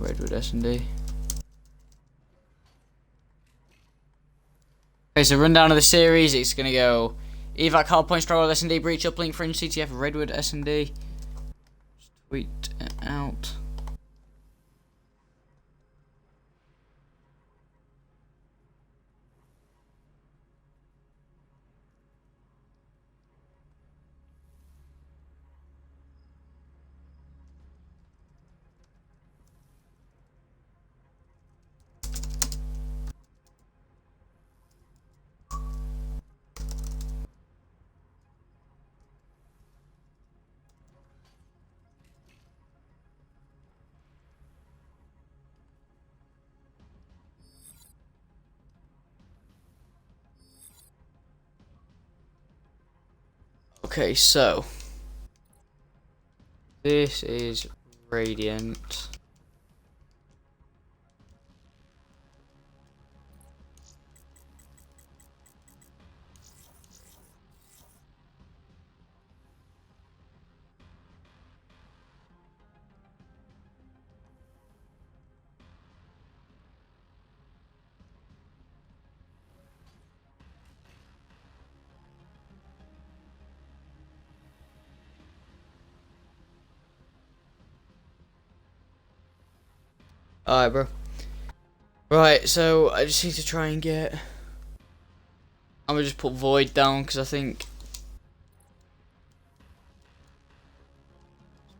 Redwood S&D. Okay, so rundown of the series. It's gonna go evac hardpoint struggle S&D breach uplink fringe CTF Redwood S&D. Just tweet it out. Okay, so this is Radiant. Alright, bro. Right, so I just need to try and get. I'm gonna just put VoiD down because I think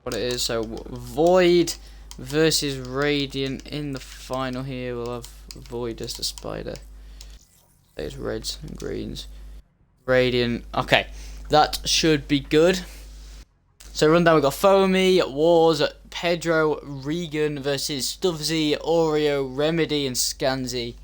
what it is. So VoiD versus Radiant in the final here. We'll have VoiD as the spider. There's reds and greens. Radiant. Okay, that should be good. So rundown, we've got Foamy, Wars, Pedro, Regan versus Stuffsy, Oreo, Remedy and Scansy.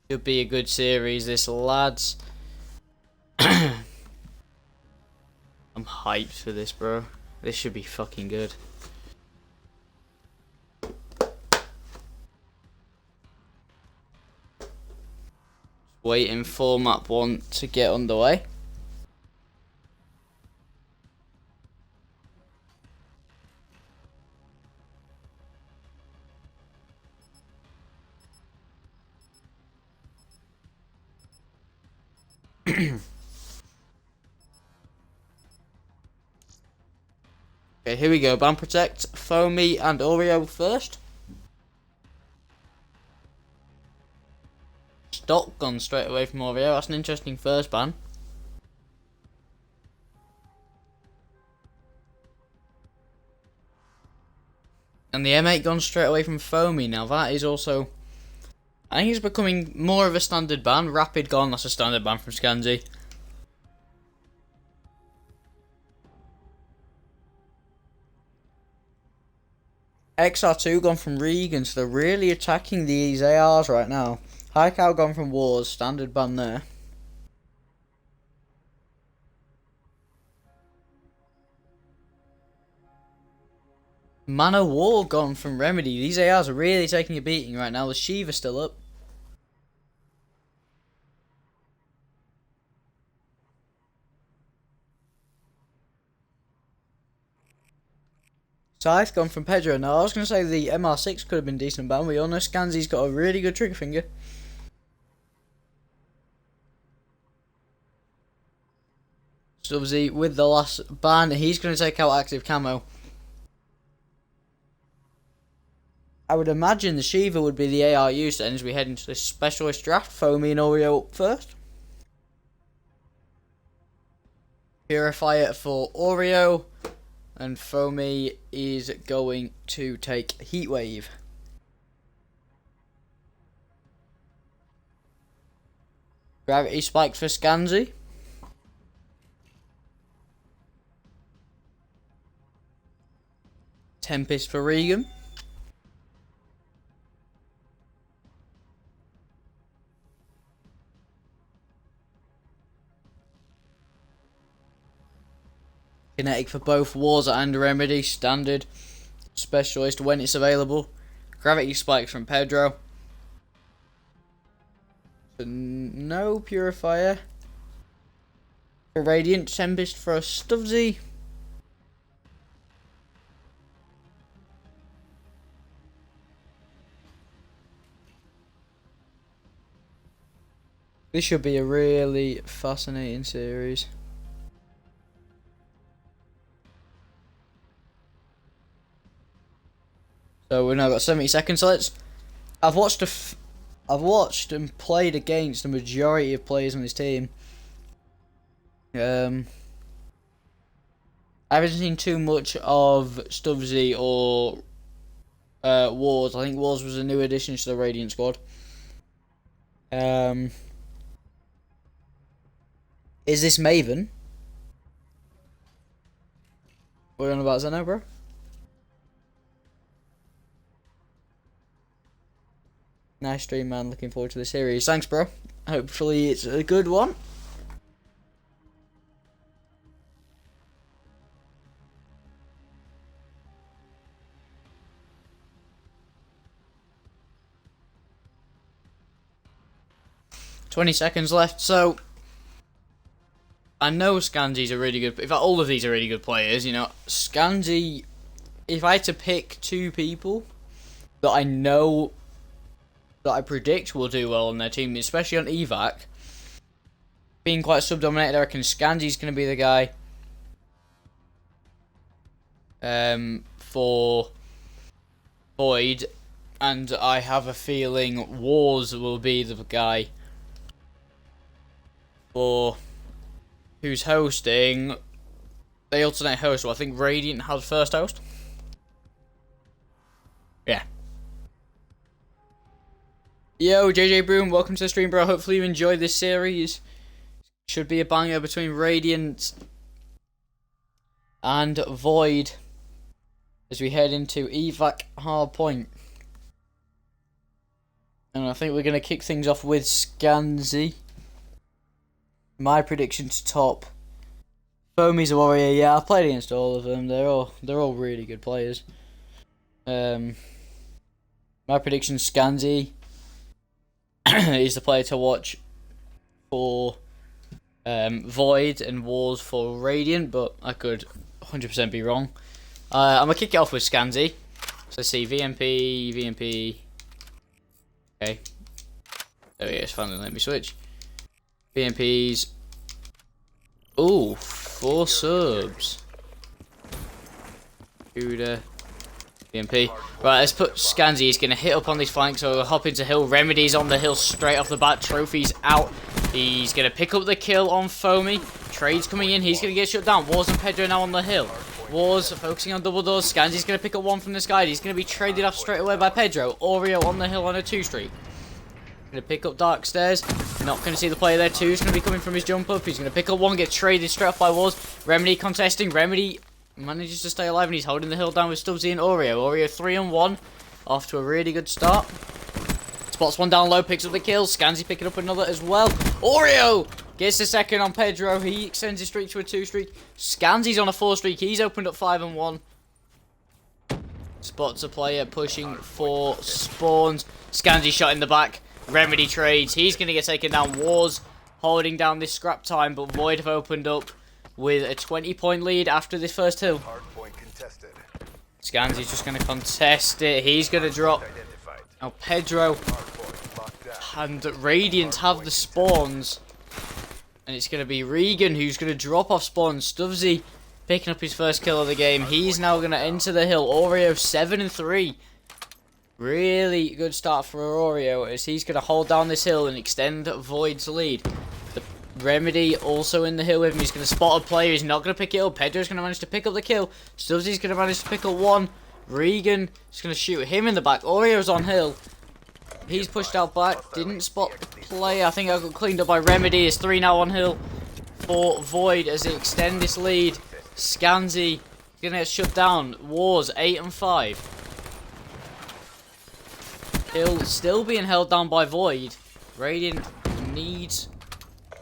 Should be a good series this, lads. I'm hyped for this, bro. This should be fucking good. Waiting for map 1 to get underway. Okay, here we go. Ban Protect, Foamy and Oreo first. Stock gun straight away from Oreo. That's an interesting first ban. And the M8 gun straight away from Foamy. Now that is also, I think it's becoming more of a standard ban. Rapid gun, that's a standard ban from Scansy. XR2 gone from Regan, so they're really attacking these ARs right now. High Cow gone from Wars, standard ban there. Man of War gone from Remedy. These ARs are really taking a beating right now. The Shiva's still up. Scythe gone from Pedro. Now I was going to say the MR6 could have been decent ban. We all know Scansy's got a really good trigger finger. Stubbsy with the last ban. He's going to take out active camo. I would imagine the Shiva would be the AR used then as we head into this specialist draft. Foamy and Oreo up first. Purifier for Oreo. And Foamy is going to take Heatwave. Gravity Spike for Scansy. Tempest for Regan. Kinetic for both Wars and Remedy, standard. Specialist when it's available. Gravity Spikes from Pedro. No Purifier. For Radiant, Tempest for a Stubbsy. This should be a really fascinating series. So we've now got 70 seconds. So I've watched and played against the majority of players on this team. I haven't seen too much of Stubbsy or Wars. I think Wars was a new addition to the Radiant squad. Is this Maven? What are you on about Zeno, bro? Nice stream, man. Looking forward to the series. Thanks, bro. Hopefully it's a good one. "20 seconds left, so I know Scansy's a really good. In fact, all of these are really good players. You know, Scansy. If I had to pick two people that I know, that I predict will do well on their team, especially on evac, being quite sub-dominated, I reckon Scansy's going to be the guy. For VoiD, and I have a feeling Wars will be the guy for who's hosting. They alternate host, so I think Radiant has first host. Yeah. Yo, JJ Broom, welcome to the stream, bro. Hopefully you enjoyed this series. Should be a banger between Radiant and VoiD as we head into evac hardpoint. And I think we're going to kick things off with Scansy. My prediction to top. Foamy's a warrior. Yeah, I've played against all of them. They're all really good players. My prediction: Scansy is the player to watch for VoiD and Wars for Radiant, but I could 100% be wrong. I'm gonna kick it off with Scansy. So let's see, VMP. Okay. There we go. It's finally let me switch. VMPs. Ooh, 4 subs. Cuda. VMP. Right, let's put Scansy. He's going to hit up on these flanks, so we'll hop into hill. Remedy's on the hill straight off the bat. Trophy's out. He's going to pick up the kill on Foamy. Trade's coming in. He's going to get shut down. Wars and Pedro now on the hill. Wars focusing on double doors. Scansy's going to pick up one from the sky. He's going to be traded off straight away by Pedro. Oreo on the hill on a 2-streak. Going to pick up Dark Stairs. Not going to see the player there too. He's going to be coming from his jump up. He's going to pick up one, get traded straight off by Wars. Remedy contesting. Remedy manages to stay alive and he's holding the hill down with Stubbsy and Oreo. Oreo 3-on-1. Off to a really good start. Spots one down low, picks up the kill. Scansy picking up another as well. Oreo gets the second on Pedro. He extends his streak to a 2-streak. Scansy's on a 4-streak. He's opened up 5-on-1. Spots a player pushing for spawns. Scansy shot in the back. Remedy trades. He's going to get taken down. Wars holding down this scrap time, but VoiD have opened up with a 20-point lead after this first hill. Scansy's just going to contest it. He's going to drop. Now Pedro and Radiant have the spawns. And it's going to be Regan who's going to drop off spawns. Stubbsy picking up his first kill of the game. He's now going to enter the hill. Oreo 7-3. Really good start for Oreo as he's going to hold down this hill and extend VoiD's lead. The Remedy also in the hill with him. He's going to spot a player. He's not going to pick it up. Pedro's going to manage to pick up the kill. Stubbsy's going to manage to pick up one. Regan is going to shoot him in the back. Oreo's on hill. He's pushed out back. Didn't spot the player. I think I got cleaned up by Remedy. It's 3 now on hill for VoiD as they extend this lead. Scansy going to get shut down. Wars 8-5. Hill still being held down by VoiD. Radiant needs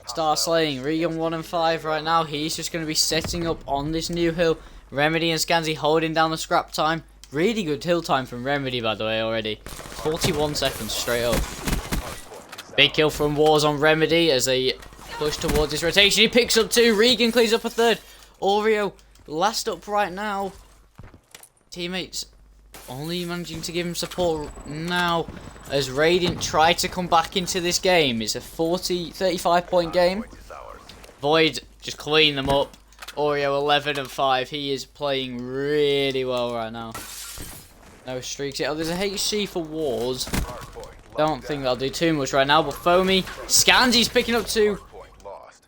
start slaying. Regan 1-5 right now. He's just going to be setting up on this new hill. Remedy and Scansy holding down the scrap time. Really good hill time from Remedy, by the way, already. 41 seconds straight up. Big kill from Wars on Remedy as they push towards this rotation. He picks up 2. Regan cleans up a 3rd. Oreo last up right now. Teammates only managing to give him support now as Radiant try to come back into this game. It's a 35 point game. VoiD just clean them up. Oreo 11 and 5. He is playing really well right now. No streaks yet. Oh, there's a HC for Wars. Don't think that'll do too much right now. But Foamy, Scansy's picking up 2.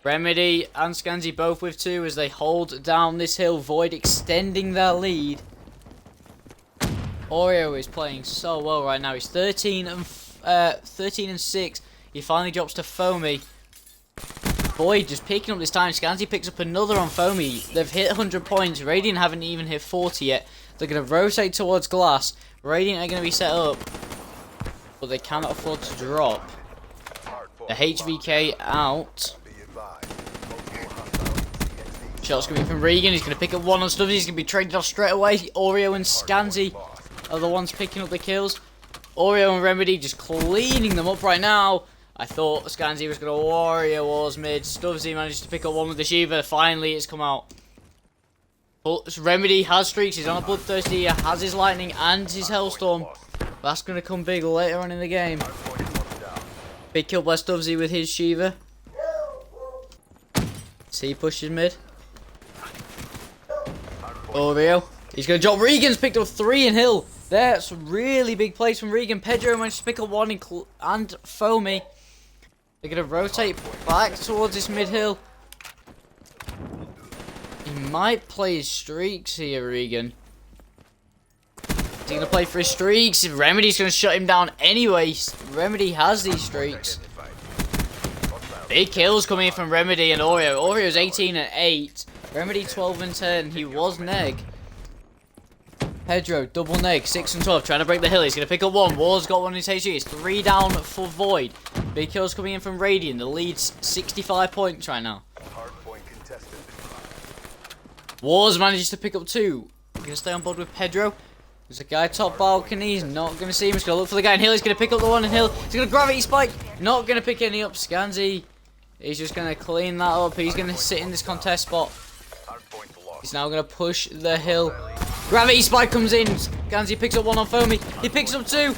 Remedy and Scansy both with 2 as they hold down this hill. VoiD extending their lead. Oreo is playing so well right now. He's 13 and 6. He finally drops to Foamy. VoiD just picking up this time. Scansy picks up another on Foamy. They've hit 100 points. Radiant haven't even hit 40 yet. They're going to rotate towards Glass. Radiant are going to be set up, but they cannot afford to drop. The HVK out. Shots coming from Regan. He's going to pick up 1 on Stubbs. He's going to be traded off straight away. Oreo and Scansy are the ones picking up the kills. Oreo and Remedy just cleaning them up right now. I thought Scansy was going to Wario Wars mid. Stubbsy managed to pick up 1 with the Shiva. Finally, it's come out. But Remedy has streaks. He's on a Bloodthirsty. He has his Lightning and his Hellstorm. That's going to come big later on in the game. Big kill by Stubbsy with his Shiva. See, he pushes mid. Oreo. He's going to drop. Regan's picked up 3 in hill. That's a really big place from Regan. Pedro managed to pick up 1 and Foamy. They're going to rotate back towards this mid-hill. He might play his streaks here, Regan. Is he going to play for his streaks? Remedy's going to shut him down anyway. Remedy has these streaks. Big kills coming in from Remedy and Oreo. Oreo's 18 and 8. Remedy 12 and 10. He was neg. Pedro, double neg, 6 and 12, trying to break the hill. He's going to pick up 1. War's got 1 in his HG. It's 3 down for VoiD. Big kills coming in from Radiant. The lead's 65 points right now. Wars manages to pick up 2. Going to stay on board with Pedro. There's a guy top balcony. He's not going to see him. He's going to look for the guy in hill. He's going to pick up the one in hill. He's going to gravity spike. Not going to pick any up. Scansy. He's just going to clean that up. He's going to sit in this contest spot. He's now going to push the hill. Gravity spike comes in. Scansy picks up 1 on Foamy. He picks up 2.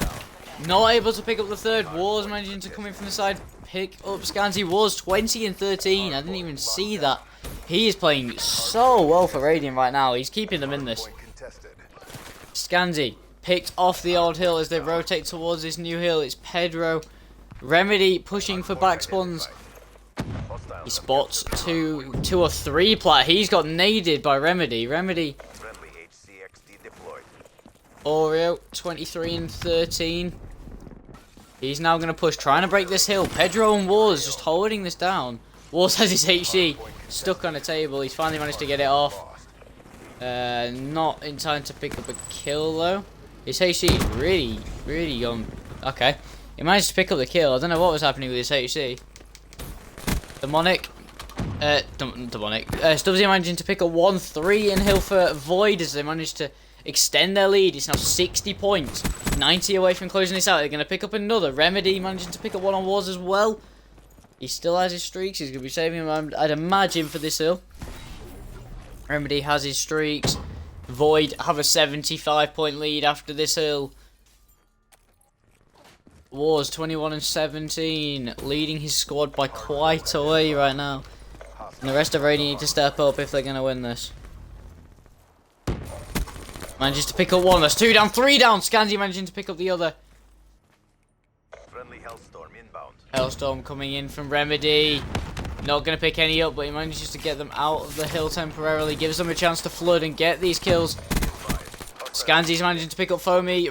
Not able to pick up the 3rd. Wars managing to come in from the side. Pick up Scansy. Wars 20 and 13. I didn't even see that. He is playing so well for Radiant right now. He's keeping them in this. Scansy picked off the old hill as they rotate towards this new hill. It's Pedro. Remedy pushing for back spawns. He spots 2 or 3 player. He's got naded by Remedy. Remedy. Oreo 23 and 13. He's now going to push, trying to break this hill. Pedro and Wars just holding this down. Wars has his HC stuck on the table. He's finally managed to get it off. Not in time to pick up a kill though. His HC is really gone. Okay. He managed to pick up the kill. I don't know what was happening with his HC. Demonic. Stubbsy managing to pick up 1-3 in hill for VoiD as they managed to extend their lead. It's now 60 points. 90 away from closing this out. They're going to pick up another. Remedy managing to pick up 1 on Wars as well. He still has his streaks. He's going to be saving him, I'd imagine, for this hill. Remedy has his streaks. VoiD have a 75 point lead after this hill. Wars 21 and 17, leading his squad by quite a way right now. And the rest of Radiant need to step up if they're going to win this. Manages to pick up 1. That's 2 down, 3 down. Scansy managing to pick up the other. Friendly Hellstorm inbound. Hellstorm coming in from Remedy. Not going to pick any up, but he manages to get them out of the hill temporarily. Gives them a chance to flood and get these kills. Scansy's managing to pick up Foamy.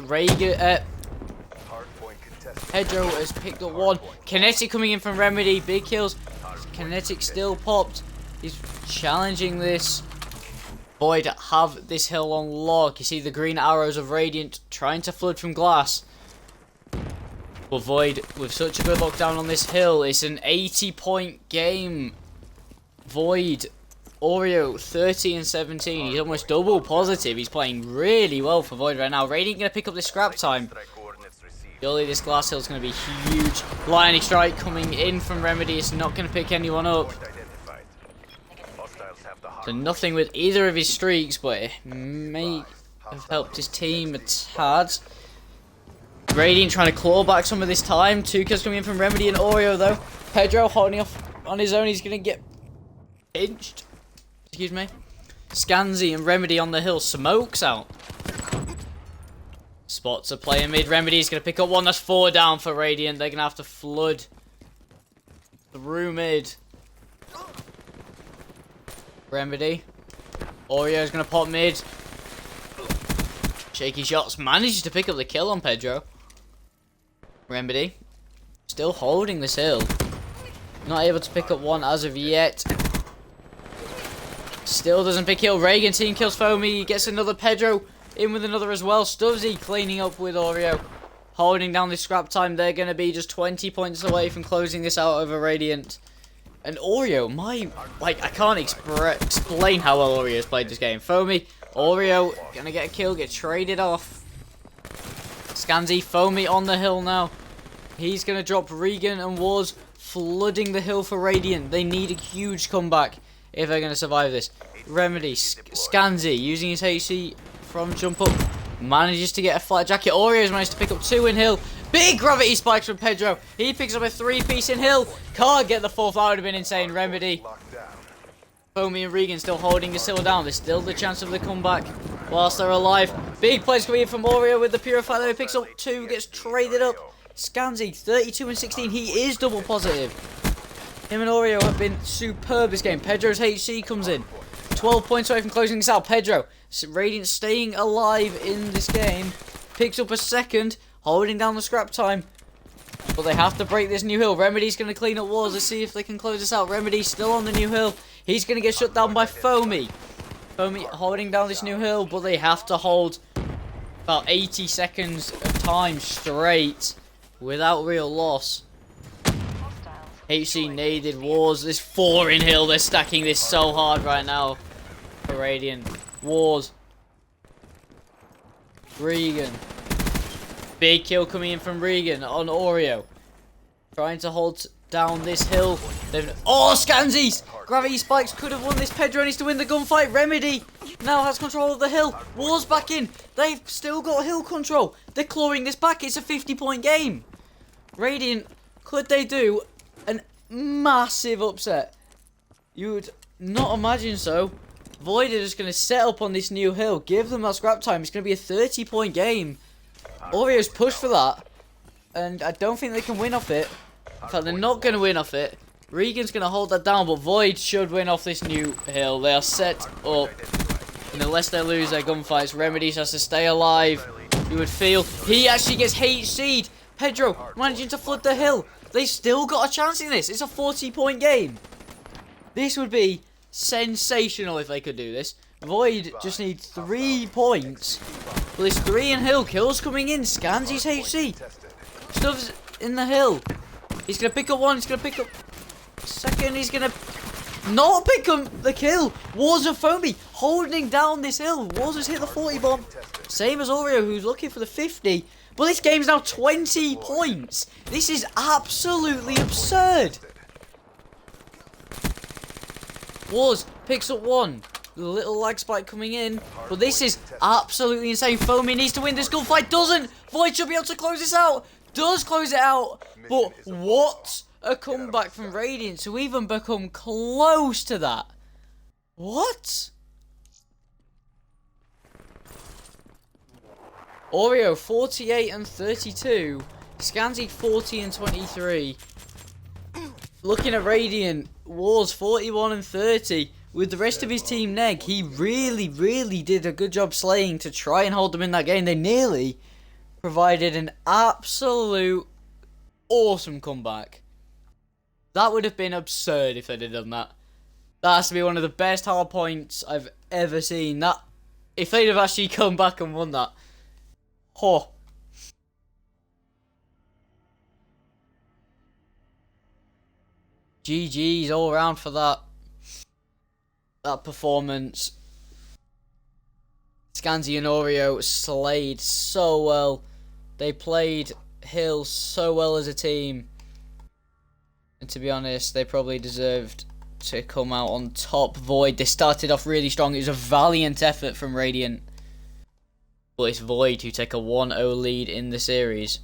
Pedro has picked up 1. Kinetic coming in from Remedy. Big kills. Kinetic still popped. He's challenging this. VoiD have this hill on lock. You see the green arrows of Radiant trying to flood from glass. But VoiD with such a good lockdown on this hill. It's an 80 point game. VoiD. Oreo 30 and 17. He's almost double positive. He's playing really well for VoiD right now. Radiant going to pick up this scrap time. Surely this glass hill is going to be huge. Lightning strike coming in from Remedy. It's not going to pick anyone up. So nothing with either of his streaks, but it may have helped his team a tad. Radiant trying to claw back some of this time. 2 kills coming in from Remedy and Oreo though. Pedro holding off on his own. He's going to get pinched. Excuse me. Scanzi and Remedy on the hill. Smokes out. Spots are playing mid. Remedy's going to pick up one. That's 4 down for Radiant. They're going to have to flood through mid. Remedy. Oreo's going to pop mid. Shaky shots. Manages to pick up the kill on Pedro. Remedy. Still holding this hill. Not able to pick up one as of yet. Still doesn't pick kill. Reagan team kills Foamy. He gets another. Pedro in with another as well. Stubbsy cleaning up with Oreo. Holding down this scrap time. They're going to be just 20 points away from closing this out over Radiant. And Oreo, I can't explain how well Oreo's played this game. Foamy, Oreo, going to get a kill, get traded off. Scanzi, Foamy on the hill now. He's going to drop Regan and Wars flooding the hill for Radiant. They need a huge comeback if they're going to survive this. Remedy, Scanzi using his HC from jump up. Manages to get a flat jacket. Oreo's managed to pick up 2 in hill. Big gravity spikes from Pedro. He picks up a 3-piece in hill. Can't get the 4th. That would have been insane. Remedy. Foamy and Regan still holding the hill down. There's still the chance of the comeback whilst they're alive. Big plays coming in from Oreo with the Purifier. He picks up 2. Gets traded up. Scanzi, 32 and 16. He is double positive. Him and Oreo have been superb this game. Pedro's HC comes in. 12 points away from closing this out. Pedro, Radiant staying alive in this game. Picks up a 2nd, holding down the scrap time. But they have to break this new hill. Remedy's going to clean up walls. Let's see if they can close this out. Remedy's still on the new hill. He's going to get shut down by Foamy. Foamy holding down this new hill, but they have to hold about 80 seconds of time straight without real loss. HC naded Wars. There's 4 in hill. They're stacking this so hard right now for Radiant. Wars. Regan. Big kill coming in from Regan on Oreo. Trying to hold down this hill. Oh, Scanzies! Gravity spikes could have won this. Pedro needs to win the gunfight. Remedy now has control of the hill. Wars back in. They've still got hill control. They're clawing this back. It's a 50-point game. Radiant, could they do an massive upset? You would not imagine so. VoiD are just going to set up on this new hill. Give them that scrap time. It's going to be a 30-point game. Oreo's pushed for that. And I don't think they can win off it. In fact, they're not going to win off it. Regan's going to hold that down, but VoiD should win off this new hill. They are set up. And unless they lose their gunfights, Remedies has to stay alive. You would feel. He actually gets HC'd. Pedro managing to flood the hill. They still got a chance in this. It's a 40-point game. This would be sensational if they could do this. VoiD just need 3 points. Well, there's 3 in hill. Kills coming in. Scans his HC. Stuff's in the hill. He's going to pick up 1. He's going to pick up 2nd. He's going to not pick up the kill. Wars of Foamy holding down this hill. Wars has hit the 40 bomb. Same as Oreo, who's looking for the 50. But this game's now 20 points. This is absolutely absurd. Wars picks up 1. The little lag spike coming in. But this is absolutely insane. Foamy needs to win this gunfight. Doesn't. VoiD should be able to close this out. Does close it out. But what a comeback from Radiant to even become close to that. What? Oreo 48 and 32. Scanzi 40 and 23. Looking at Radiant, Wars 41 and 30. With the rest of his team neg, he really did a good job slaying to try and hold them in that game. They nearly provided an absolute awesome comeback. That would have been absurd if they'd have done that. That has to be one of the best hard points I've ever seen. That, if they'd have actually come back and won that. Oh. GG's all around for that. That performance. Scanzi and Oreo slayed so well. They played Hill so well as a team. And to be honest, they probably deserved to come out on top. VoiD, they started off really strong. It was a valiant effort from Radiant. But it's VoiD who take a 1-0 lead in the series.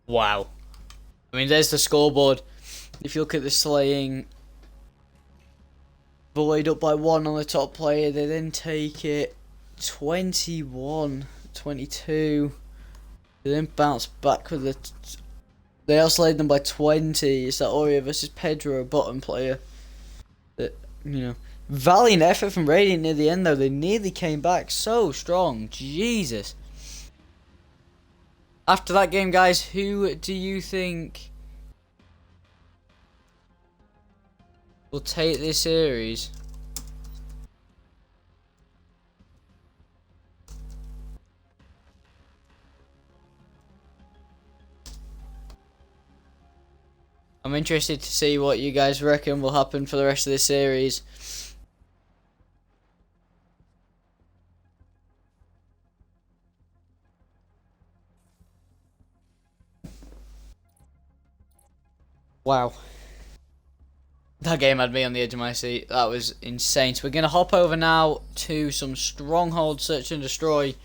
Wow. I mean, there's the scoreboard. If you look at the slaying, VoiD up by 1 on the top player. They then take it 21-22. They then bounce back with the... They outslayed them by 20. It's that Oreo versus Pedro, bottom player. That, you know, valiant effort from Radiant near the end though. They nearly came back so strong. Jesus. After that game, guys, who do you think will take this series? I'm interested to see what you guys reckon will happen for the rest of this series. Wow. That game had me on the edge of my seat. That was insane. So we're going to hop over now to some Stronghold Search and Destroy.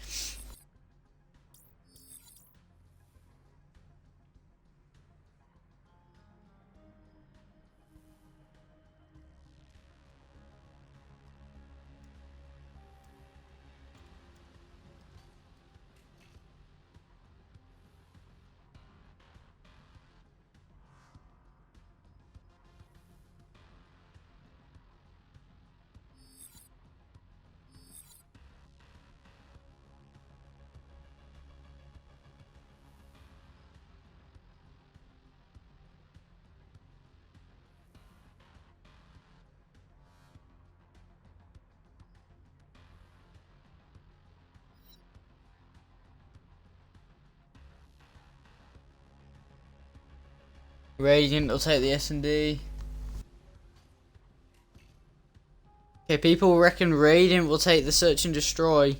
Radiant will take the S&D. Okay, people reckon Radiant will take the Search and Destroy.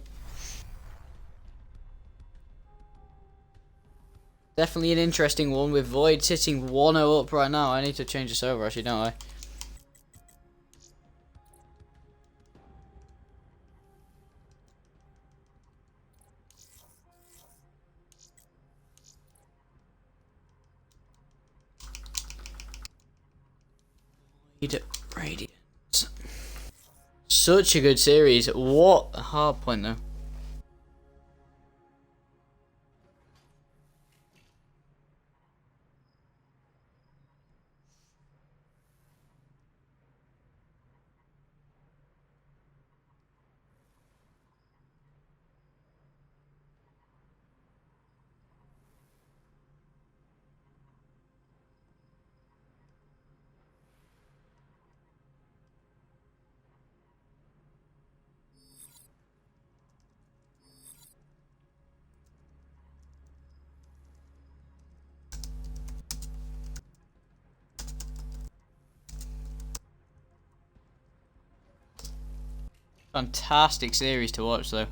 Definitely an interesting one with VoiD sitting 1-0 up right now. I need to change this over actually, don't I? Radiant. Such a good series. What a hard point though. Fantastic series to watch though.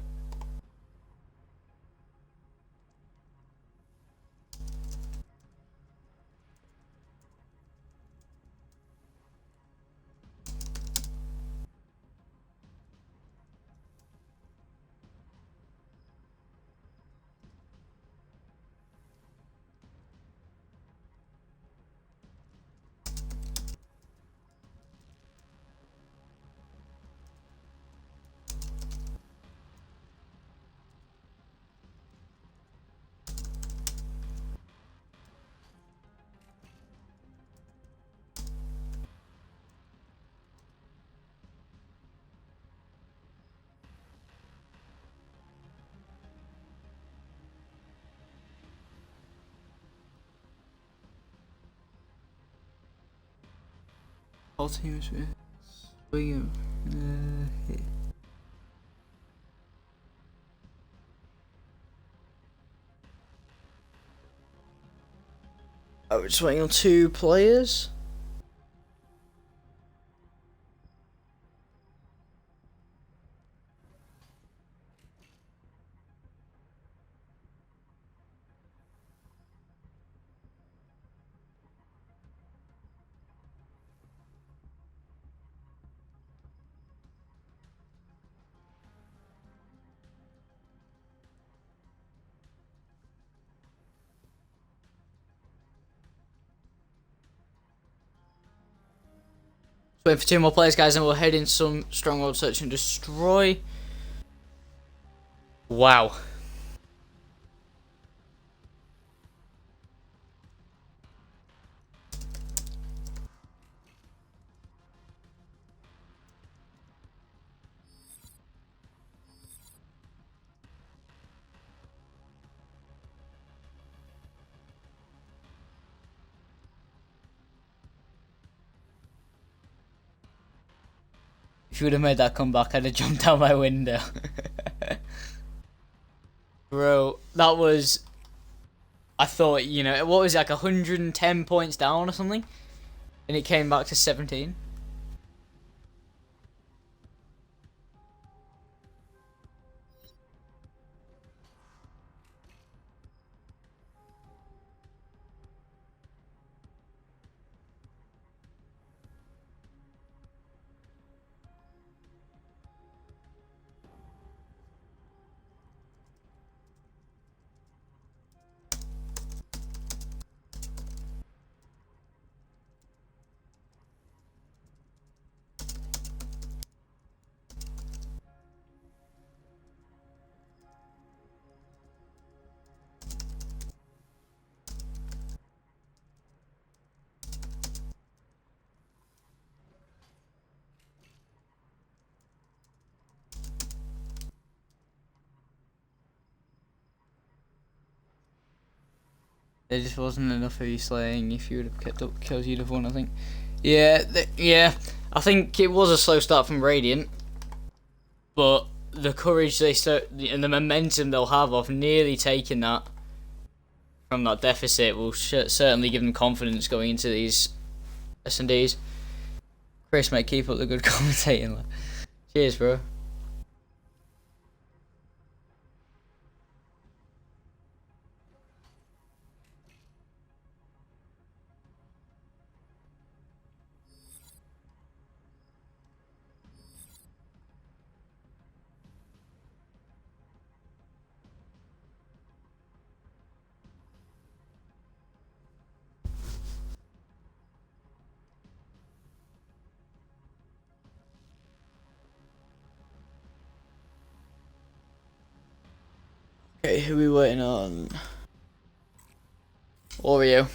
Whole team is swinging. Here. Oh, we're just waiting on 2 players. Wait for 2 more players, guys, and we'll head in some stronghold search and destroy. Wow. If you would have made that comeback, I'd have jumped out my window. Bro, that was... I thought, you know, what was it, like 110 points down or something? And it came back to 17. There just wasn't enough of you slaying. If you would have kept up kills, you'd have won, I think. Yeah, yeah. I think it was a slow start from Radiant, but the courage they start and the momentum they'll have of nearly taking that from that deficit will certainly give them confidence going into these S&Ds. Chris, mate, keep up the good commentating. Cheers, bro. Okay, who are we waiting on? Oreo.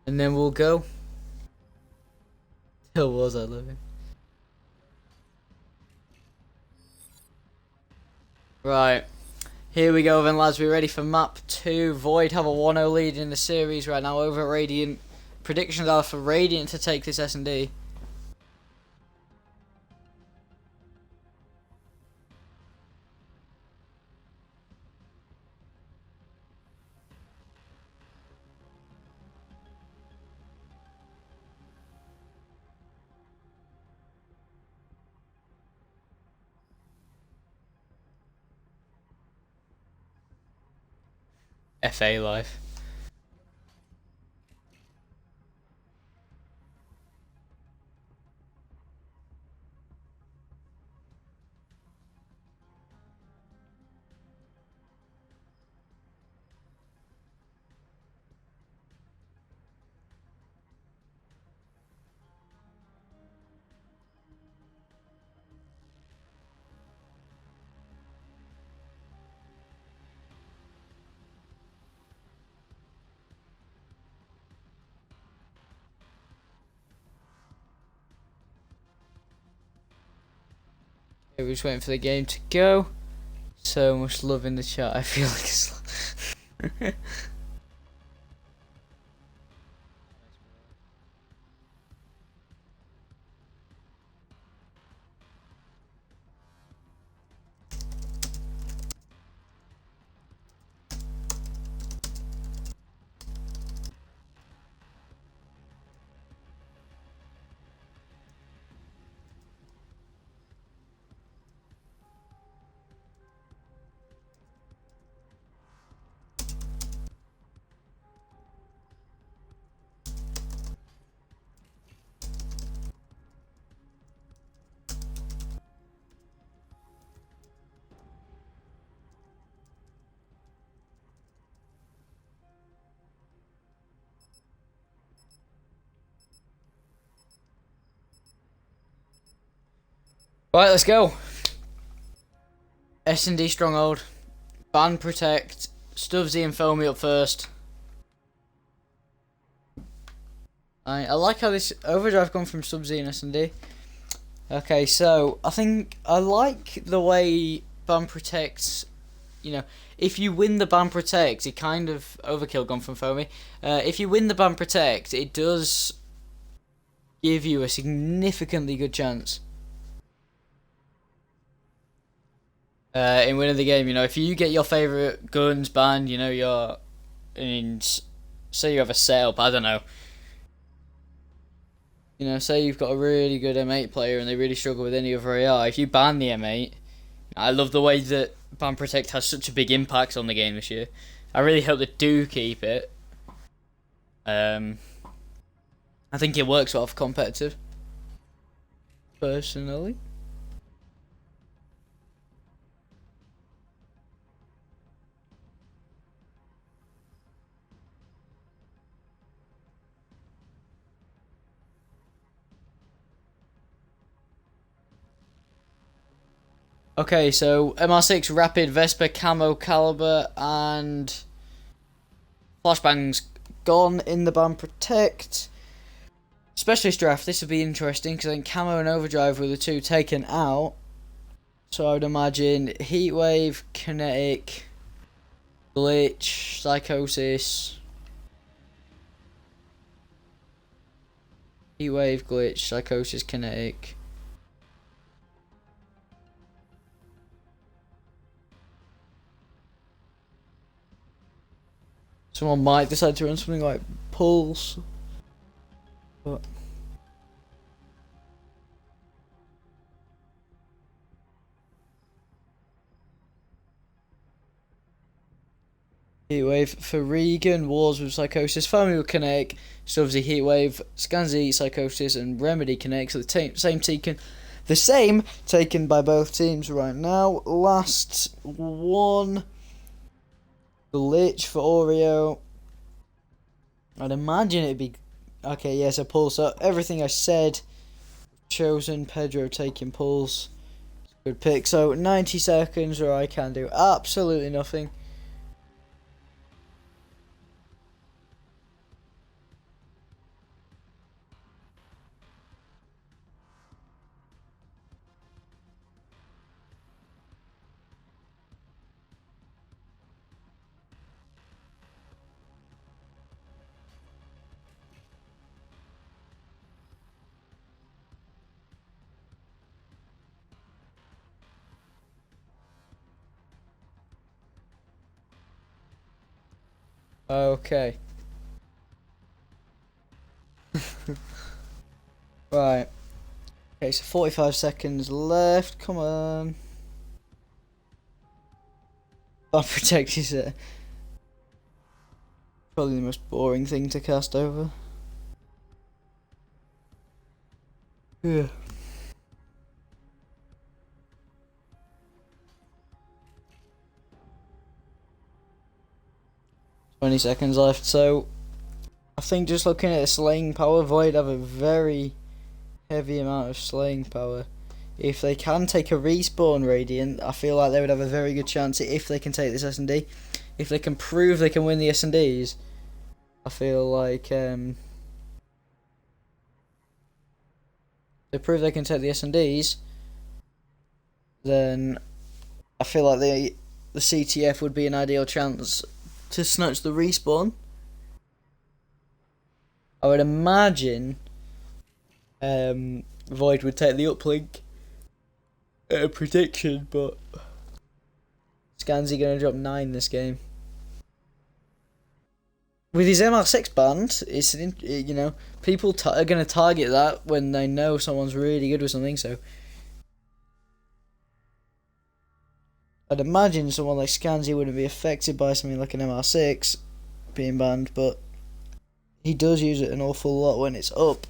And then we'll go. Still was I living? Right. Here we go then, lads. We're ready for map 2. VoiD have a 1-0 lead in the series right now over Radiant. Predictions are for Radiant to take this S&D. FA life. Okay, we're just waiting for the game to go. So much love in the chat. I feel like it's... Right, let's go. S&D Stronghold. Ban Protect. Stubbsy and Foamy up first. I like how this Overdrive come from Stubbsy and S&D. Okay, so I think I like the way Ban Protects, you know, if you win the Ban Protect, it kind of overkill gone from Foamy. If you win the Ban Protect, it does give you a significantly good chance in winning the game. You know, if you get your favorite guns banned, you know, say you have a setup, I don't know. You know, say you've got a really good M8 player and they really struggle with any other AR. If you ban the M8, I love the way that Ban Protect has such a big impact on the game this year. I really hope they do keep it. I think it works well for competitive, personally. Okay, so MR6 Rapid Vesper Camo Caliber and Flashbang's gone in the Ban Protect. Specialist draft, this would be interesting because I think Camo and Overdrive were the two taken out. So I would imagine Heatwave, Kinetic, Glitch, Psychosis. Heatwave, Glitch, Psychosis, Kinetic. Someone might decide to run something like Pulse. But Heatwave for Regan, Wars with Psychosis, Foamy with Kinetic, Stubbsy Heatwave, Scanzy Psychosis, and Remedy Kinetic. So the same taken by both teams right now. Last one, Glitch for Oreo. I'd imagine it'd be okay. Yes, a Pulse. So everything I said, chosen. Pedro taking Pulse. Good pick. So 90 seconds, or I can do absolutely nothing. Okay. Right. Okay, so 45 seconds left. Come on. I'll protect you, probably the most boring thing to cast over. Yeah. 20 seconds left, so I think just looking at the slaying power, VoiD have a very heavy amount of slaying power. If they can take a respawn Radiant, I feel like they would have a very good chance if they can take this S&D. If they can prove they can win the S&Ds, I feel like they prove they can take the S&Ds, then I feel like the CTF would be an ideal chance to snatch the respawn. I would imagine VoiD would take the uplink. A prediction, but Scanzy gonna drop 9 this game. With his MR6 band, you know, people are gonna target that when they know someone's really good with something. So I'd imagine someone like Scanzy wouldn't be affected by something like an MR6 being banned, but he does use it an awful lot when it's up.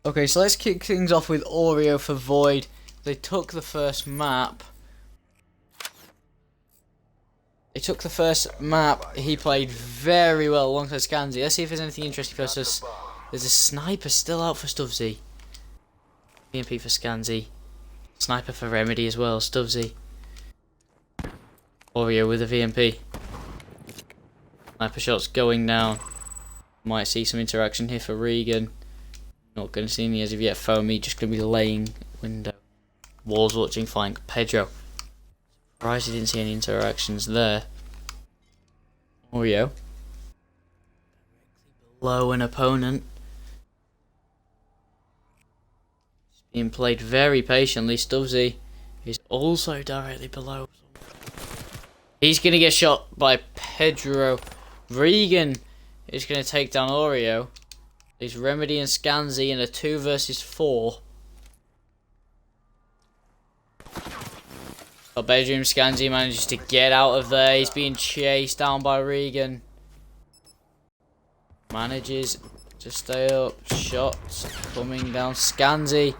Okay, so let's kick things off with Oreo for VoiD. They took the first map. He played very well alongside Scanzi. Let's see if there's anything interesting for us. There's a sniper still out for Stubbsy. VMP for Scanzi. Sniper for Remedy as well, Stubbsy. Oreo with a VMP. Sniper shots going down. Might see some interaction here for Regan. Not going to see any as of yet. Foamy just going to be laying window. Walls watching flank. Pedro. Surprised he didn't see any interactions there. Oreo. Below an opponent. Being played very patiently. Stubbsy is also directly below. He's going to get shot by Pedro. Regan is going to take down Oreo. There's Remedy and Scanzi in a 2 versus 4. But Bedroom Scanzi manages to get out of there. He's being chased down by Regan. Manages to stay up. Shots coming down. Scanzi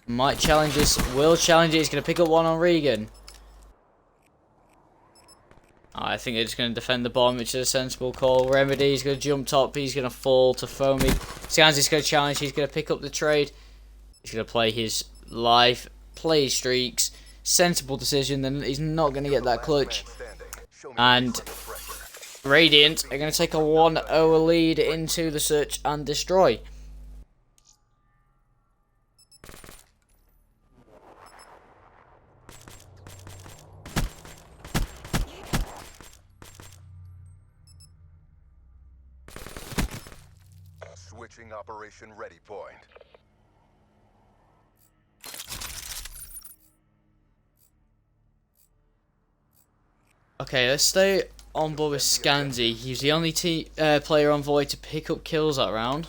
might challenge this. Will challenge it. He's going to pick up one on Regan. I think they're just going to defend the bomb, which is a sensible call. Remedy's going to jump top. He's going to fall to Foamy. Scanzi's going to challenge. He's going to pick up the trade. He's going to play his life, play his streaks. Sensible decision. Then he's not going to get that clutch. And Radiant are going to take a 1-0 lead into the search and destroy. Switching operation ready point. Okay, let's stay on board with Scanzi. He's the only player on VoiD to pick up kills that round.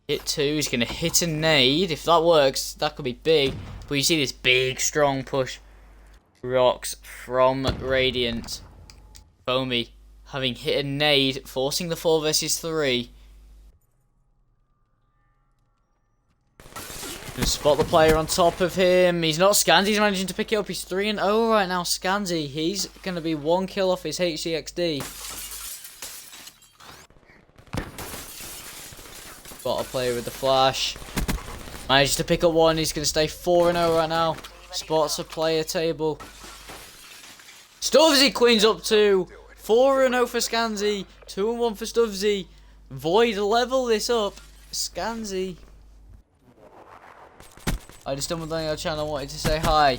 Hit 2, he's going to hit a nade. If that works, that could be big. But you see this big, strong push. Rocks from Radiant. Foamy having hit a nade, forcing the 4 versus 3. Gonna spot the player on top of him. He's not Scanzi, he's managing to pick it up. He's 3-0 right now. Scanzi, he's gonna be 1 kill off his HCXD. Spot a player with the flash. Manages to pick up one. He's gonna stay 4-0 right now. Spots a player table. Stubbsy cleans up 2. 4-0 for Scanzi. 2-1 for Stubbsy. VoiD level this up. Scanzi. I just stumbled on your channel, wanted to say hi.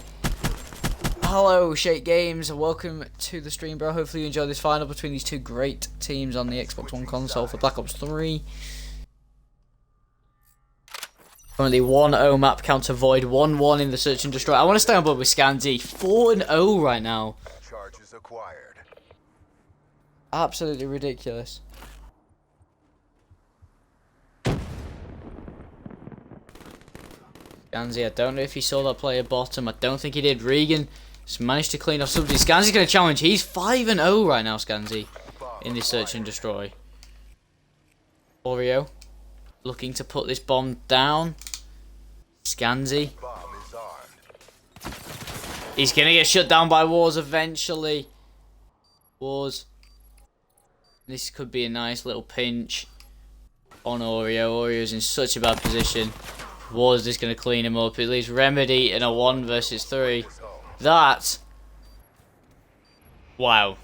Hello, Shake Games, welcome to the stream, bro. Hopefully you enjoyed this final between these two great teams on the Xbox One console for Black Ops 3. Currently 1-0 map count to VoiD, 1-1 in the search and destroy. I want to stay on board with Scanzi. 4-0 right now. Charges acquired. Absolutely ridiculous. Scanzi, I don't know if he saw that player bottom. I don't think he did. Regan has managed to clean off somebody. Scanzi's going to challenge. He's 5-0 right now, Scanzi, in this search and destroy. Oreo looking to put this bomb down. Scanzi. He's going to get shut down by Wars eventually. Wars. This could be a nice little pinch on Oreo. Oreo's in such a bad position. Wars just going to clean him up. It leaves Remedy in a 1 versus 3. That. Wow.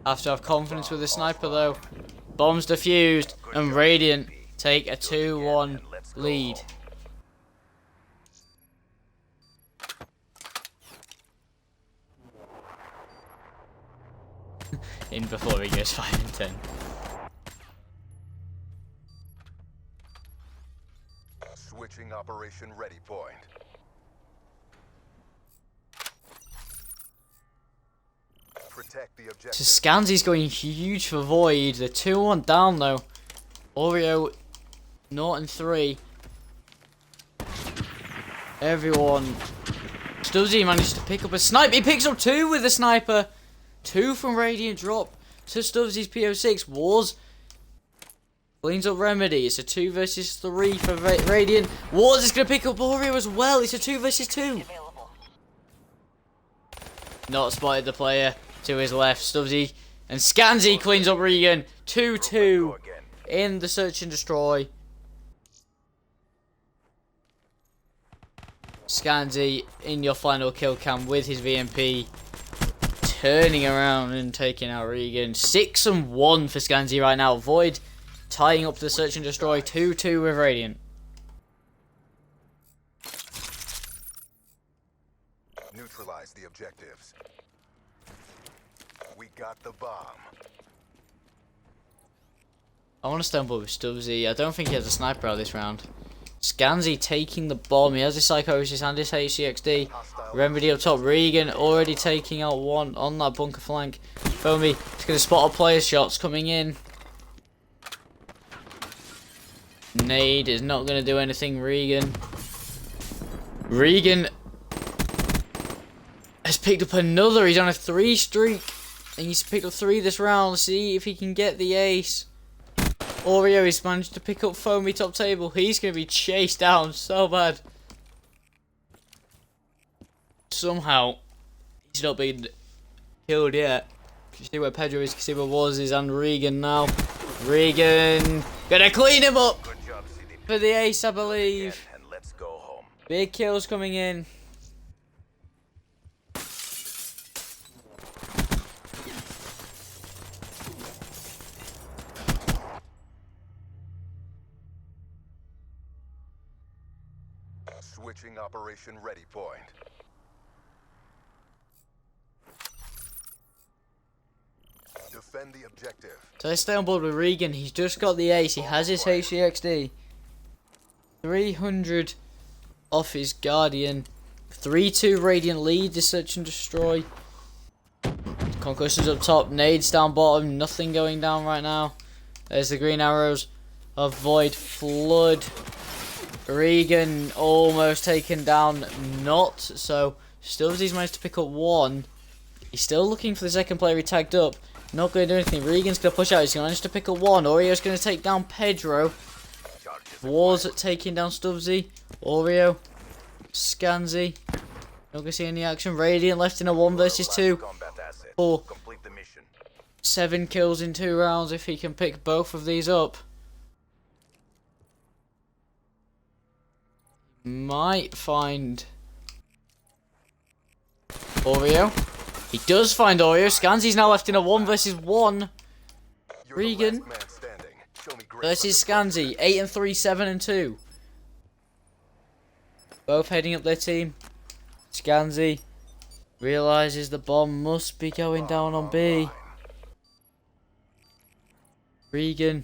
Have to have confidence with the sniper though. Bombs defused and Radiant take a 2-1 lead. In before he goes 5 and 10. Switching operation ready point. Protect the objective. So Scanzi's going huge for VoiD. They're 2-1 down though. Oreo 0 and 3. Everyone Stubbsy manages to pick up a sniper. He picks up 2 with the sniper. 2 from Radiant drop to Stubbsy's PO6. Wars cleans up Remedy. It's a 2 versus 3 for Radiant. Wars is going to pick up Oreo as well. It's a 2 versus 2. Not spotted the player to his left. Stubbsy and Scansy cleans up Regan. 2-2 in the search and destroy. Scansy in your final kill cam with his VMP. Turning around and taking out Regan. 6-1 for Scansy right now. VoiD tying up the search and destroy. 2-2 with Radiant. Neutralize the objectives. We got the bomb. I want to stumble with Stubbsy. I don't think he has a sniper out this round. Scansy taking the bomb. He has his Psychosis and his HCXD. Remedy up top. Regan already taking out 1 on that bunker flank. Foamy is going to spot a player's shots coming in. Nade is not going to do anything. Regan has picked up another. He's on a 3 streak. And he's picked up 3 this round. See if he can get the ace. Oreo has managed to pick up Foamy top table. He's going to be chased down so bad. Somehow, he's not been killed yet. You see where Pedro is, you see where Waz is, and Regan now. Regan gonna clean him up for the ace, I believe. Big kills coming in. Switching operation ready point. Defend the objective. So let's stay on board with Regan. He's just got the ace. He has his HCXD. 300 off his Guardian. 3-2 Radiant lead to search and destroy. Concussions up top. Nades down bottom. Nothing going down right now. There's the green arrows of VoiD. Flood. Regan almost taken down. Not. So Stubbsy's managed to pick up 1. He's still looking for the second player he tagged up. Not going to do anything. Regan's going to push out. He's going to manage to pick up 1. Oreo's going to take down Pedro. Wars taking down Stubbsy. Oreo. Scansy. Not going to see any action. Radiant left in a 1 versus 2. 4. 7 kills in 2 rounds if he can pick both of these up. Might find Oreo. He does find Oreo. Scansy's now left in a 1 versus 1. Regan versus Scansy. 8-3, 7-2. Both heading up their team. Scansy realizes the bomb must be going down on B. Regan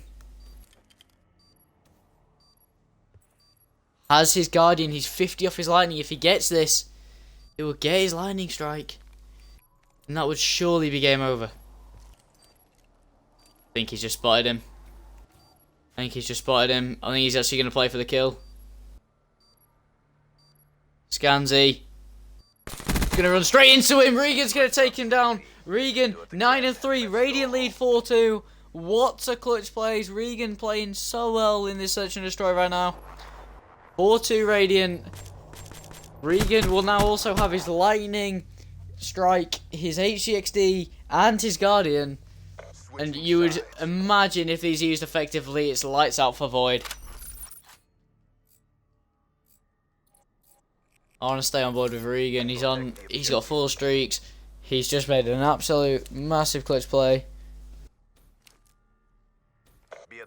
has his Guardian. He's 50 off his lightning. If he gets this, he will get his lightning strike. And that would surely be game over. I think he's just spotted him. I think he's actually going to play for the kill. Scansy. Going to run straight into him. Regan's going to take him down. Regan, 9-3. Radiant lead 4-2. What a clutch plays. Regan playing so well in this search and destroy right now. 4-2 Radiant. Regan will now also have his lightning strike, his HCXD, and his Guardian. And you would imagine if these are used effectively, it's lights out for VoiD. I want to stay on board with Regan. He's got 4 streaks. He's just made an absolute massive clutch play.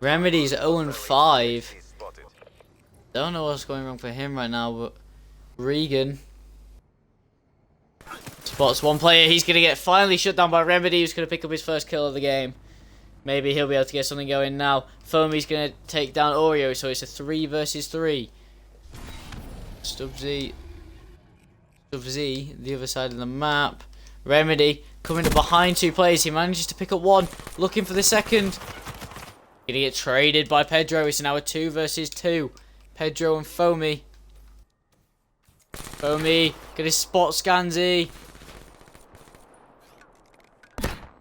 Remedy's 0-5. Don't know what's going wrong for him right now, but Regan spots 1 player. He's going to get finally shut down by Remedy, who's going to pick up his first kill of the game. Maybe he'll be able to get something going now. Foamy's going to take down Oreo, so it's a 3 versus 3. Stubbsy, the other side of the map. Remedy coming up behind 2 players. He manages to pick up 1, looking for the second. Going to get traded by Pedro. It's now a 2 versus 2. Pedro and Foamy. Foamy, gonna spot Scansy.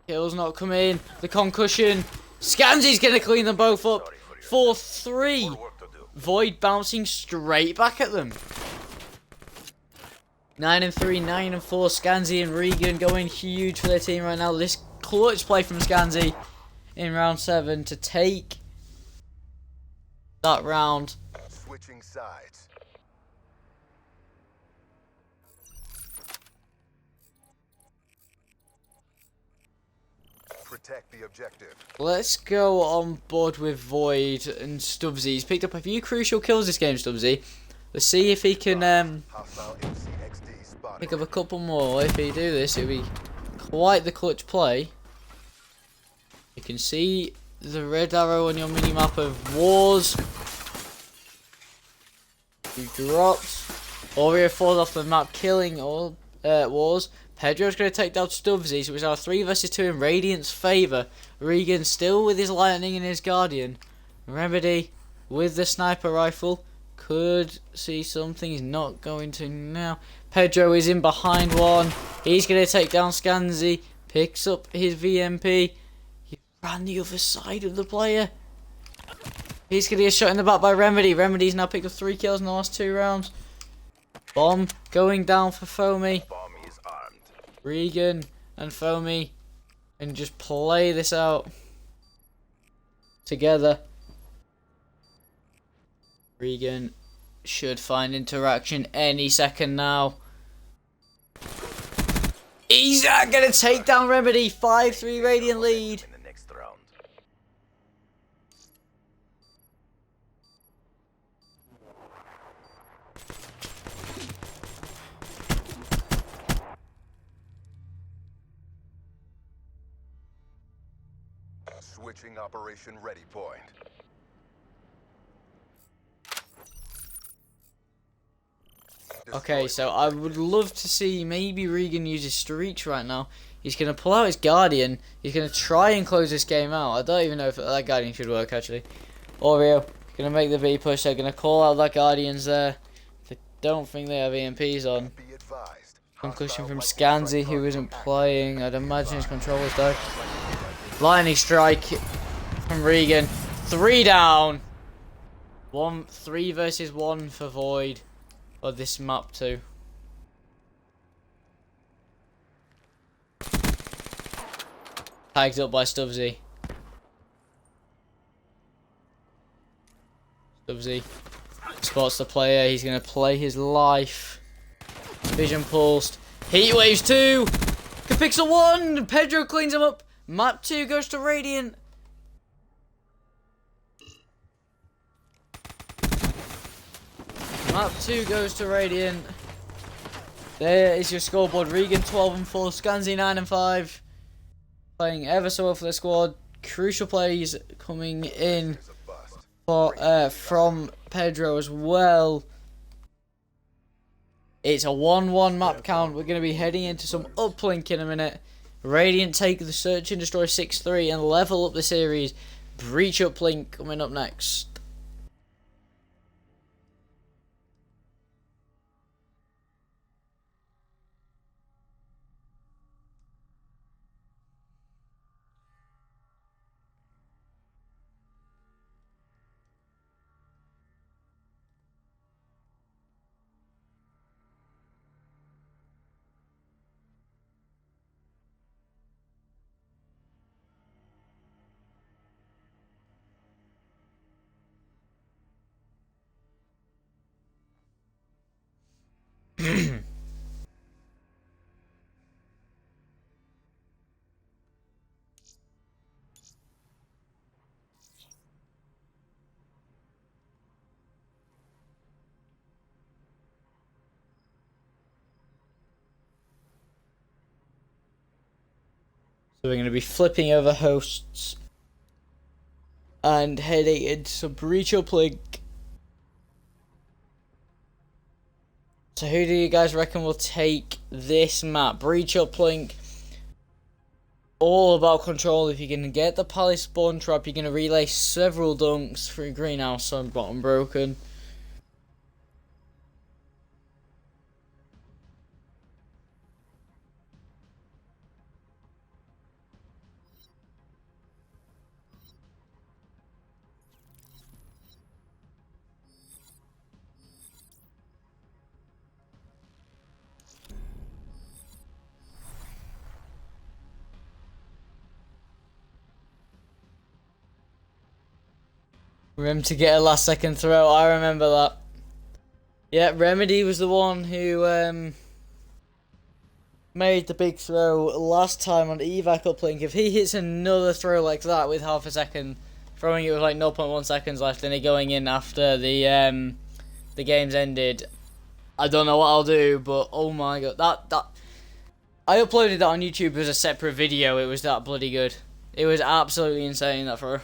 Kill's not coming. The concussion. Scansy's gonna clean them both up. 4-3. VoiD bouncing straight back at them. 9-3, 9-4. Scansy and Regan going huge for their team right now. This clutch play from Scansy in round 7 to take that round. Switching sides. Protect the objective. Let's go on board with VoiD and Stubbsy. He's picked up a few crucial kills this game, Stubbsy. Let's see if he can pick up a couple more. If he do this, it'll be quite the clutch play. You can see the red arrow on your mini-map of Wars. He drops. Oreo falls off the map, killing all Wars. Pedro's going to take down Stubbsy, so it's now 3 versus 2 in Radiant's favour. Regan still with his Lightning and his Guardian. Remedy with the sniper rifle. Could see something. He's not going to now. Pedro is in behind one. He's going to take down Scansy. Picks up his VMP. He ran the other side of the player. He's going to get shot in the back by Remedy. Remedy's now picked up 3 kills in the last 2 rounds. Bomb going down for Foamy. Regan and Foamy and just play this out together. Regan should find interaction any second now. He's not gonna take down Remedy. 5-3 Radiant lead. Switching operation ready point. Okay, so I would love to see maybe Regan uses Streaks right now. He's going to pull out his Guardian. He's going to try and close this game out. I don't even know if that Guardian should work, actually. Oreo going to make the B push. They're going to call out that Guardian's there. They don't think they have EMPs on. Concussion from Scansy, who isn't playing. I'd imagine his controllers though. Lightning strike from Regan. 3 down. 3 versus 1 for VoiD. Or this map too. Tagged up by Stubbsy. Stubbsy spots the player. He's going to play his life. Vision pulsed. Heat waves 2. Pixel 1. Pedro cleans him up. Map 2 goes to Radiant. Map 2 goes to Radiant. There is your scoreboard. Regan 12-4. Scansy 9-5. Playing ever so well for the squad. Crucial plays coming in for, from Pedro as well. It's a 1-1 map count. We're going to be heading into some uplink in a minute. Radiant take the Search and Destroy 6-3 and level up the series. Breach uplink coming up next. So we're going to be flipping over hosts and heading into some breach uplink. So who do you guys reckon will take this map? Breach uplink. All about control. If you can get the palace spawn trap, you're going to relay several dunks through greenhouse on bottom broken. Rem to get a last second throw. I remember that. Yeah, Remedy was the one who made the big throw last time on evac uplink. If he hits another throw like that with half a second, throwing it with like 0.1 seconds left, and it going in after the game's ended, I don't know what I'll do. But oh my god, that I uploaded that on YouTube as a separate video. It was that bloody good. It was absolutely insane, that throw.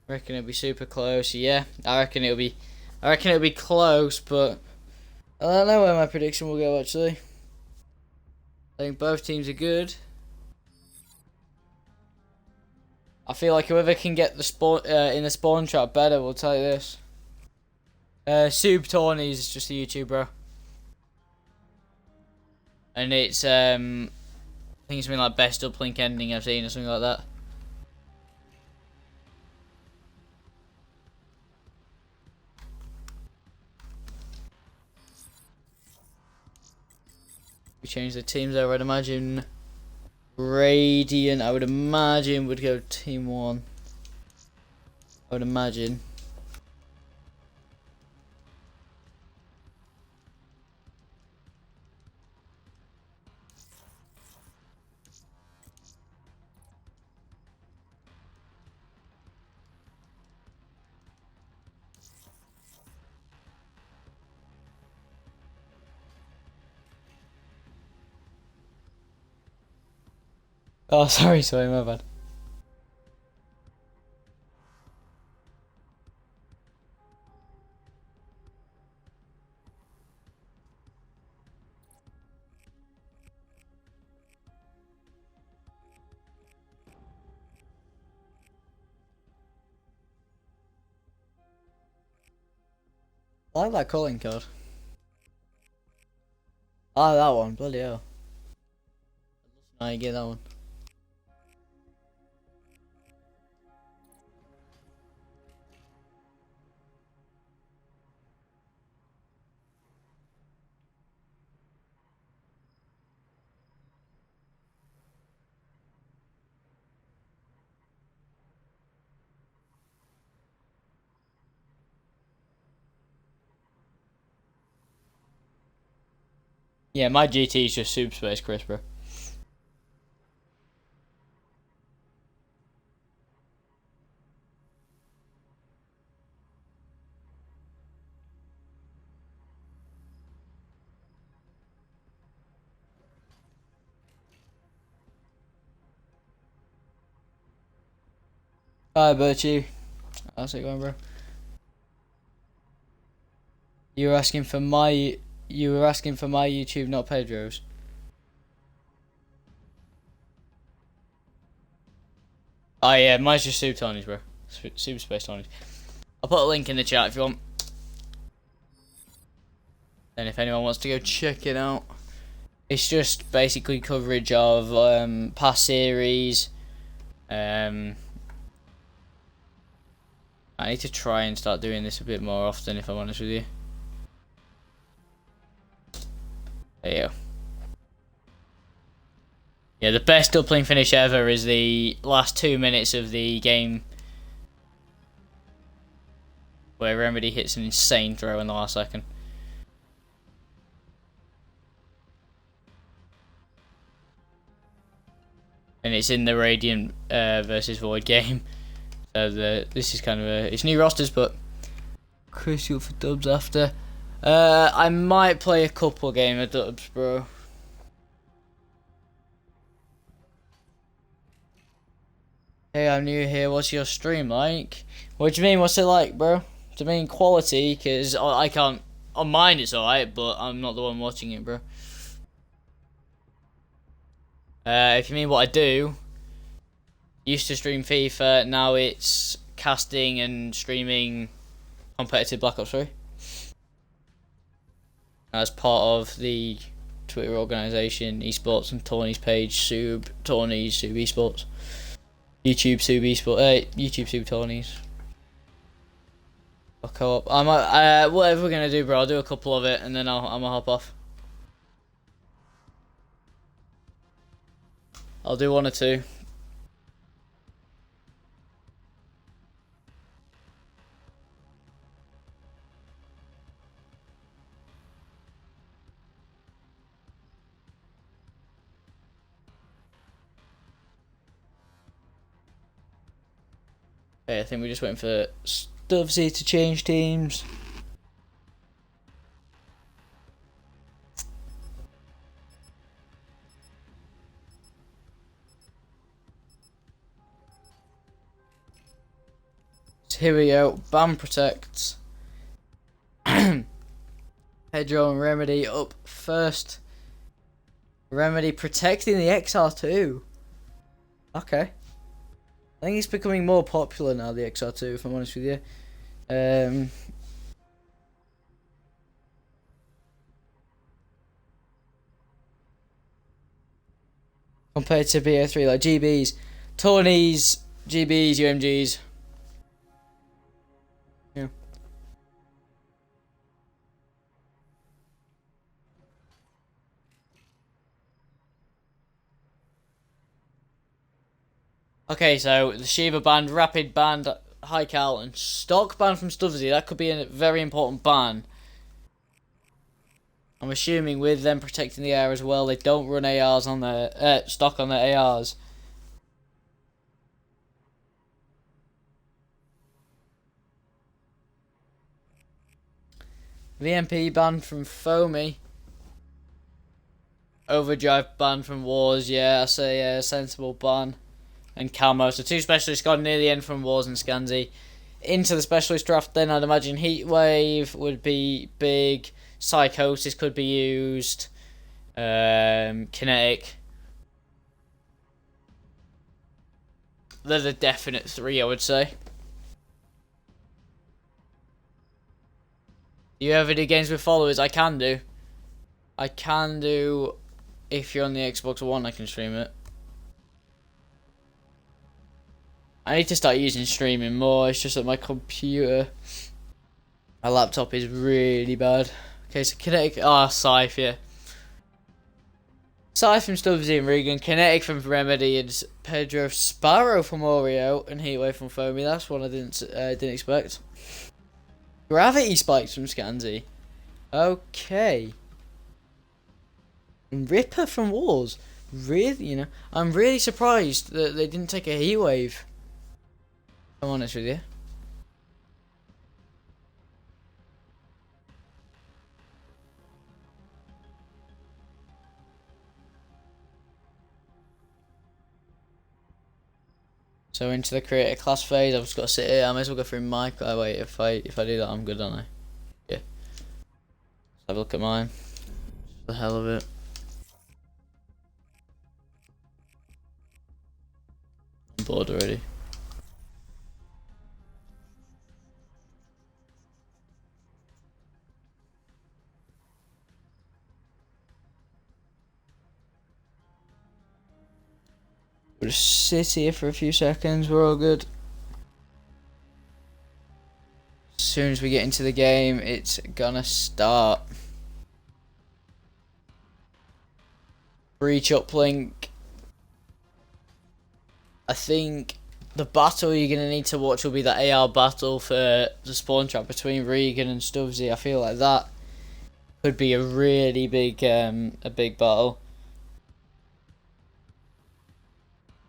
I reckon it'll be super close. Yeah, I reckon it'll be close, but I don't know where my prediction will go actually. I think both teams are good. I feel like whoever can get the spawn in the spawn trap better will tell you this. Soob Tourney is just a YouTuber, and it's I think it's been like best uplink ending I've seen or something like that. We changed the teams there. I'd imagine Radiant, I would imagine, would go team 1. I would imagine. Oh, sorry, my bad. I like that calling card. I like that one, bloody hell. I get that one. Yeah, my GT is just Soob Space Chris, bro. Alright, Birchie. How's it going, bro? You were asking for my YouTube, not Pedro's. Oh yeah, mine's just Soob Tony's, bro. Super Space Tony's. I'll put a link in the chat if you want. And if anyone wants to go check it out. It's just basically coverage of past series. I need to try and start doing this a bit more often, if I'm honest with you. There you go. Yeah, the best uplink finish ever is the last 2 minutes of the game, where Remedy hits an insane throw in the last second. And it's in the Radiant versus VoiD game. So this is kind of it's new rosters, but crucial for dubs after. I might play a couple game of dubs, bro. Hey, I'm new here. What's your stream like? What do you mean? What's it like, bro? Do you mean quality? Because I can't. On mine, it's alright, but I'm not the one watching it, bro. If you mean what I do, used to stream FIFA. Now it's casting and streaming competitive Black Ops 3 as part of the Twitter organisation, esports and Tourney's page, Soob Tourney's, Soob Esports. YouTube Soob Esports, YouTube Soob Tourneys. I'll co-op. Whatever we're gonna do, bro. I'll do a couple of it and then I'm gonna hop off. I'll do one or two. Okay, I think we're just waiting for Stubbsy to change teams. So here we go. Ban protects. Pedro and Remedy up first. Remedy protecting the XR2. Okay. I think it's becoming more popular now, the XR2, if I'm honest with you. Compared to BO3, like GBs, Tourneys, GBs, UMGs. Yeah. Okay, so the Shiva banned, Rapid banned, High Cal, and Stock banned from Stubbsy. That could be a very important ban. I'm assuming with them protecting the air as well, they don't run ARs on their stock on their ARs. VMP banned from Foamy. Overdrive banned from Wars. Yeah, I say a sensible ban. And Camo. So two specialists gone near the end from Wars and Scansy. Into the specialist draft, then I'd imagine Heatwave would be big. Psychosis could be used. Kinetic. They're the definite three, I would say. You ever do games with followers? I can do. I can do. If you're on the Xbox One, I can stream it. I need to start using streaming more. It's just that my computer, my laptop is really bad. Okay, so Kinetic. Scythe, yeah. Scythe from Stubbsy and Regan. Kinetic from Remedy and Pedro. Sparrow from Oreo and Heatwave from Foamy. That's one I didn't expect. Gravity Spikes from Scansy. Okay. And Ripper from Wars. Really, I'm really surprised that they didn't take a Heatwave. I'm honest with you. So into the creator class phase, I've just got to sit here. I may as well go through my. Oh wait, if I do that, I'm good, aren't I? Yeah. Let's have a look at mine. Just the hell of it. I'm bored already. We'll just sit here for a few seconds. We're all good. As soon as we get into the game, it's gonna start. Breach uplink. I think the battle you're gonna need to watch will be the AR battle for the spawn trap between Regan and Stubbsy. I feel like that could be a really big battle.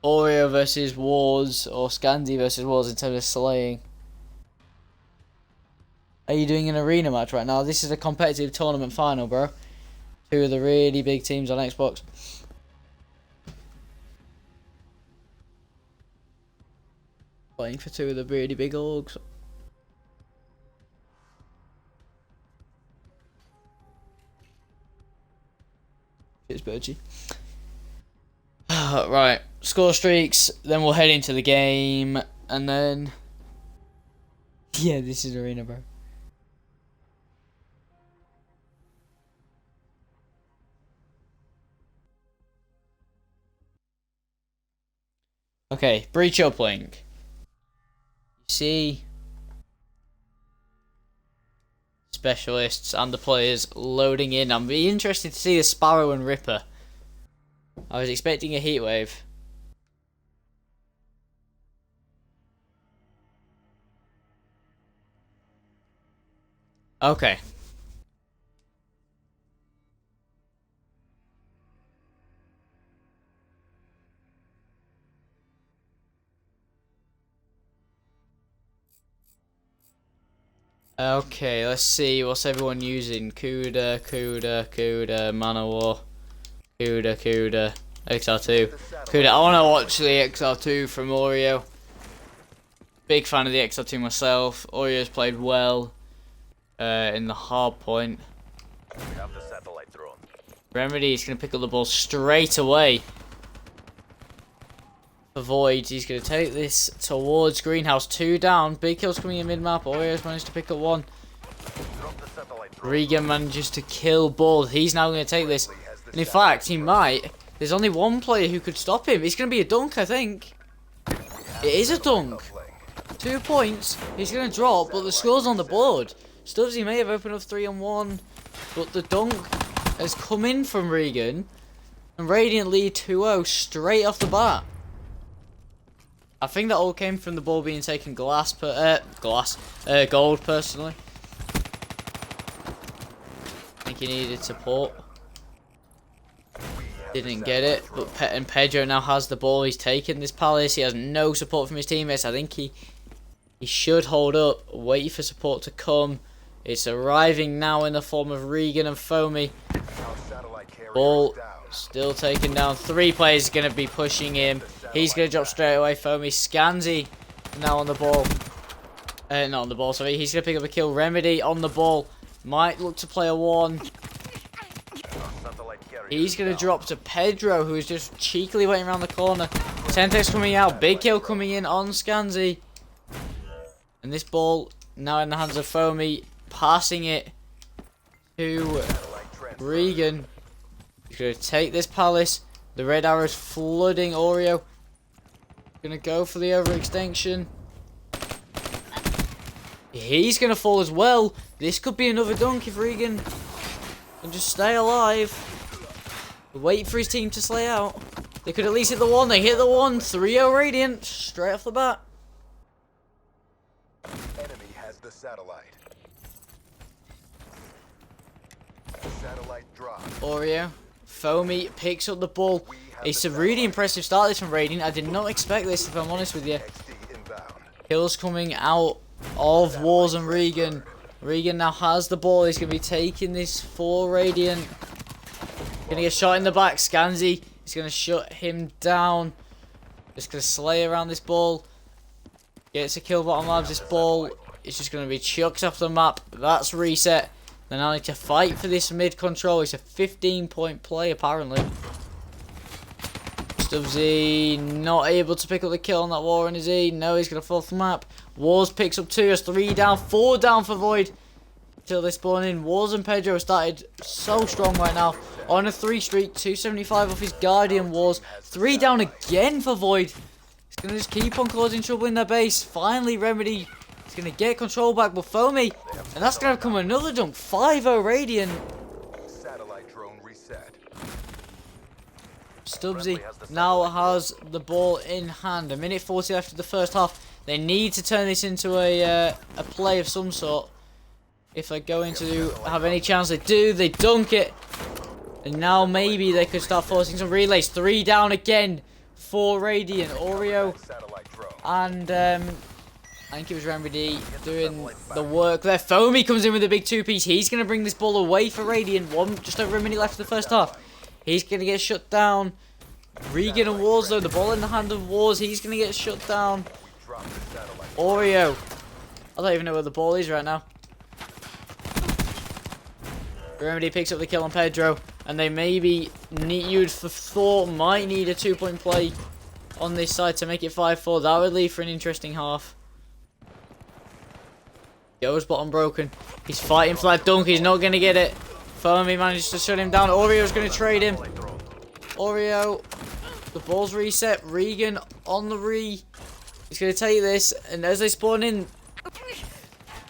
Oreo versus Wars or Scansy versus Wars in terms of slaying. Are you doing an arena match right now? This is a competitive tournament final, bro. Two of the really big teams on Xbox. Playing for two of the really big orgs. Cheers, Birchie. Right, score streaks, then we'll head into the game, and then... Yeah, this is arena, bro. Okay, breach uplink. You see... specialists and the players loading in. I'm really interested to see the Sparrow and Ripper. I was expecting a heatwave. Okay. Okay, let's see. What's everyone using? Kuda, Manowar, Kuda, XR2. Kuda, I want to watch the XR2 from Oreo. Big fan of the XR2 myself. Oreo's played well in the hard point. Remedy's going to pick up the ball straight away. For VoiD, he's going to take this towards Greenhouse. 2 down. Big kills coming in mid-map. Oreo's managed to pick up 1. Regan manages to kill both. He's now going to take this. And in fact, he might. There's only one player who could stop him. It's going to be a dunk, I think. It is a dunk. 2 points. He's going to drop, but the score's on the board. Stubbsy may have opened up 3-on-1, but the dunk has come in from Regan. And Radiant lead 2-0 straight off the bat. I think that all came from the ball being taken gold personally. I think he needed support. Didn't get it, but Pedro now has the ball. He's taken this palace. He has no support from his teammates. I think he should hold up, wait for support to come. It's arriving now in the form of Regan and Foamy. Ball still taken down. 3 players going to be pushing him. He's going to drop straight away. Foamy. Scansy now on the ball. Not on the ball, sorry. He's going to pick up a kill. Remedy on the ball. Might look to play a 1. He's going to drop to Pedro, who's just cheekily waiting around the corner. Tentex coming out. Big kill coming in on Scansy. And this ball now in the hands of Foamy. Passing it to Regan. He's going to take this palace. The red arrow's flooding Oreo. Gonna go for the overextension. He's gonna fall as well. This could be another dunk if Regan can just stay alive. Wait for his team to slay out. They could at least hit the 1. They hit the 1. 3-0 Radiant straight off the bat. Enemy has the satellite. Satellite drop. Oreo. Foamy picks up the ball. It's a really impressive start this from Radiant. I did not expect this, if I'm honest with you. Kills coming out of Wars and Regan. Regan now has the ball. He's going to be taking this for Radiant. Going to get shot in the back. Scansy is going to shut him down. Just going to slay around this ball. Gets a kill bottom labs. This ball is just going to be chucked off the map. That's reset. They now need to fight for this mid control. It's a 15-point play apparently. Stubbsy not able to pick up the kill on that Warren, is he? No, he's going to fall off the map. Wars picks up 2. Has 3 down. 4 down for VoiD. Till they spawn in. Wars and Pedro started so strong right now. On a 3 streak. 275 off his Guardian. Wars. 3 down again for VoiD. He's going to just keep on causing trouble in their base. Finally, Remedy is going to get control back. But Foamy. And that's going to become another dunk. 5-0 Radiant. Satellite drone reset. Stubbsy now has the ball in hand. 1:40 left of the first half. They need to turn this into a play of some sort. If they're going to have any chance, they do. They dunk it. And now maybe they could start forcing some relays. 3 down again for Radiant. Oreo and I think it was Remedy doing the work there. Foamy comes in with a big 2-piece. He's going to bring this ball away for Radiant. Just over a minute left of the first half. He's going to get shut down. Regan and Wars though. The ball in the hand of Wars. He's going to get shut down. Oreo. I don't even know where the ball is right now. Remedy picks up the kill on Pedro. And they maybe need, you'd have thought, might need a 2-point play on this side to make it 5-4. That would leave for an interesting half. Goes bottom broken. He's fighting for that dunk. He's not going to get it. Foamy manages to shut him down. Oreo's going to trade him. Oreo. The ball's reset. Regan on the re. He's going to take this. And as they spawn in,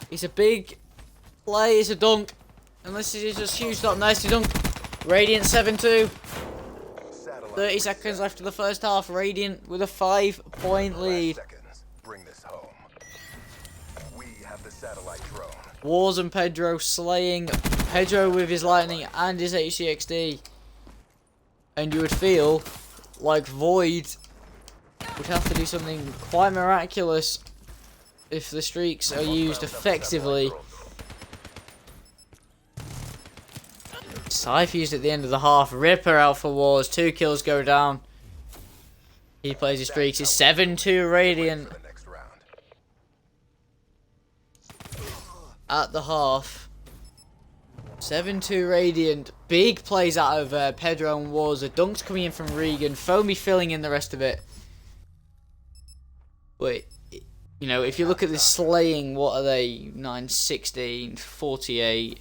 it's a big play. It's a dunk. Unless it is just huge stop. Nicely dunk. Radiant 7-2. 30 seconds left of the first half. Radiant with a 5-point lead. Bring this home. We have the satellite drone. Wars and Pedro slaying. Pedro with his lightning and his HCXD. And you would feel like VoiD would have to do something quite miraculous if the streaks are used effectively. Scythe used at the end of the half. Ripper out for Wars. 2 kills go down. He plays his streaks. It's 7-2 Radiant. At the half. 7-2 Radiant. Big plays out of Pedro and Wars. The dunks coming in from Regan. Foamy filling in the rest of it. But, you know, if you look at the slaying, what are they? 9, 16, 48.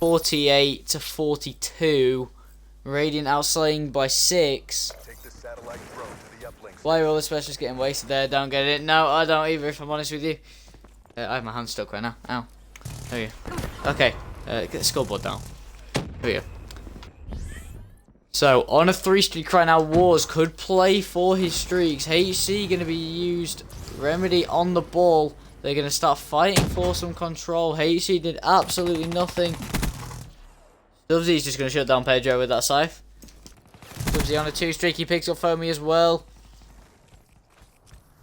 48 to 42. Radiant outslaying by 6. Why are all the specialists getting wasted there? Don't get it. No, I don't either, if I'm honest with you. I have my hand stuck right now. Ow. There we go. Okay. Get the scoreboard down. Here we go. So, on a 3 streak right now, Wars could play for his streaks. HC going to be used. Remedy on the ball. They're going to start fighting for some control. HC did absolutely nothing. Stubbsy's just going to shut down Pedro with that scythe. Stubbsy on a 2 streak. He picks up Foamy as well.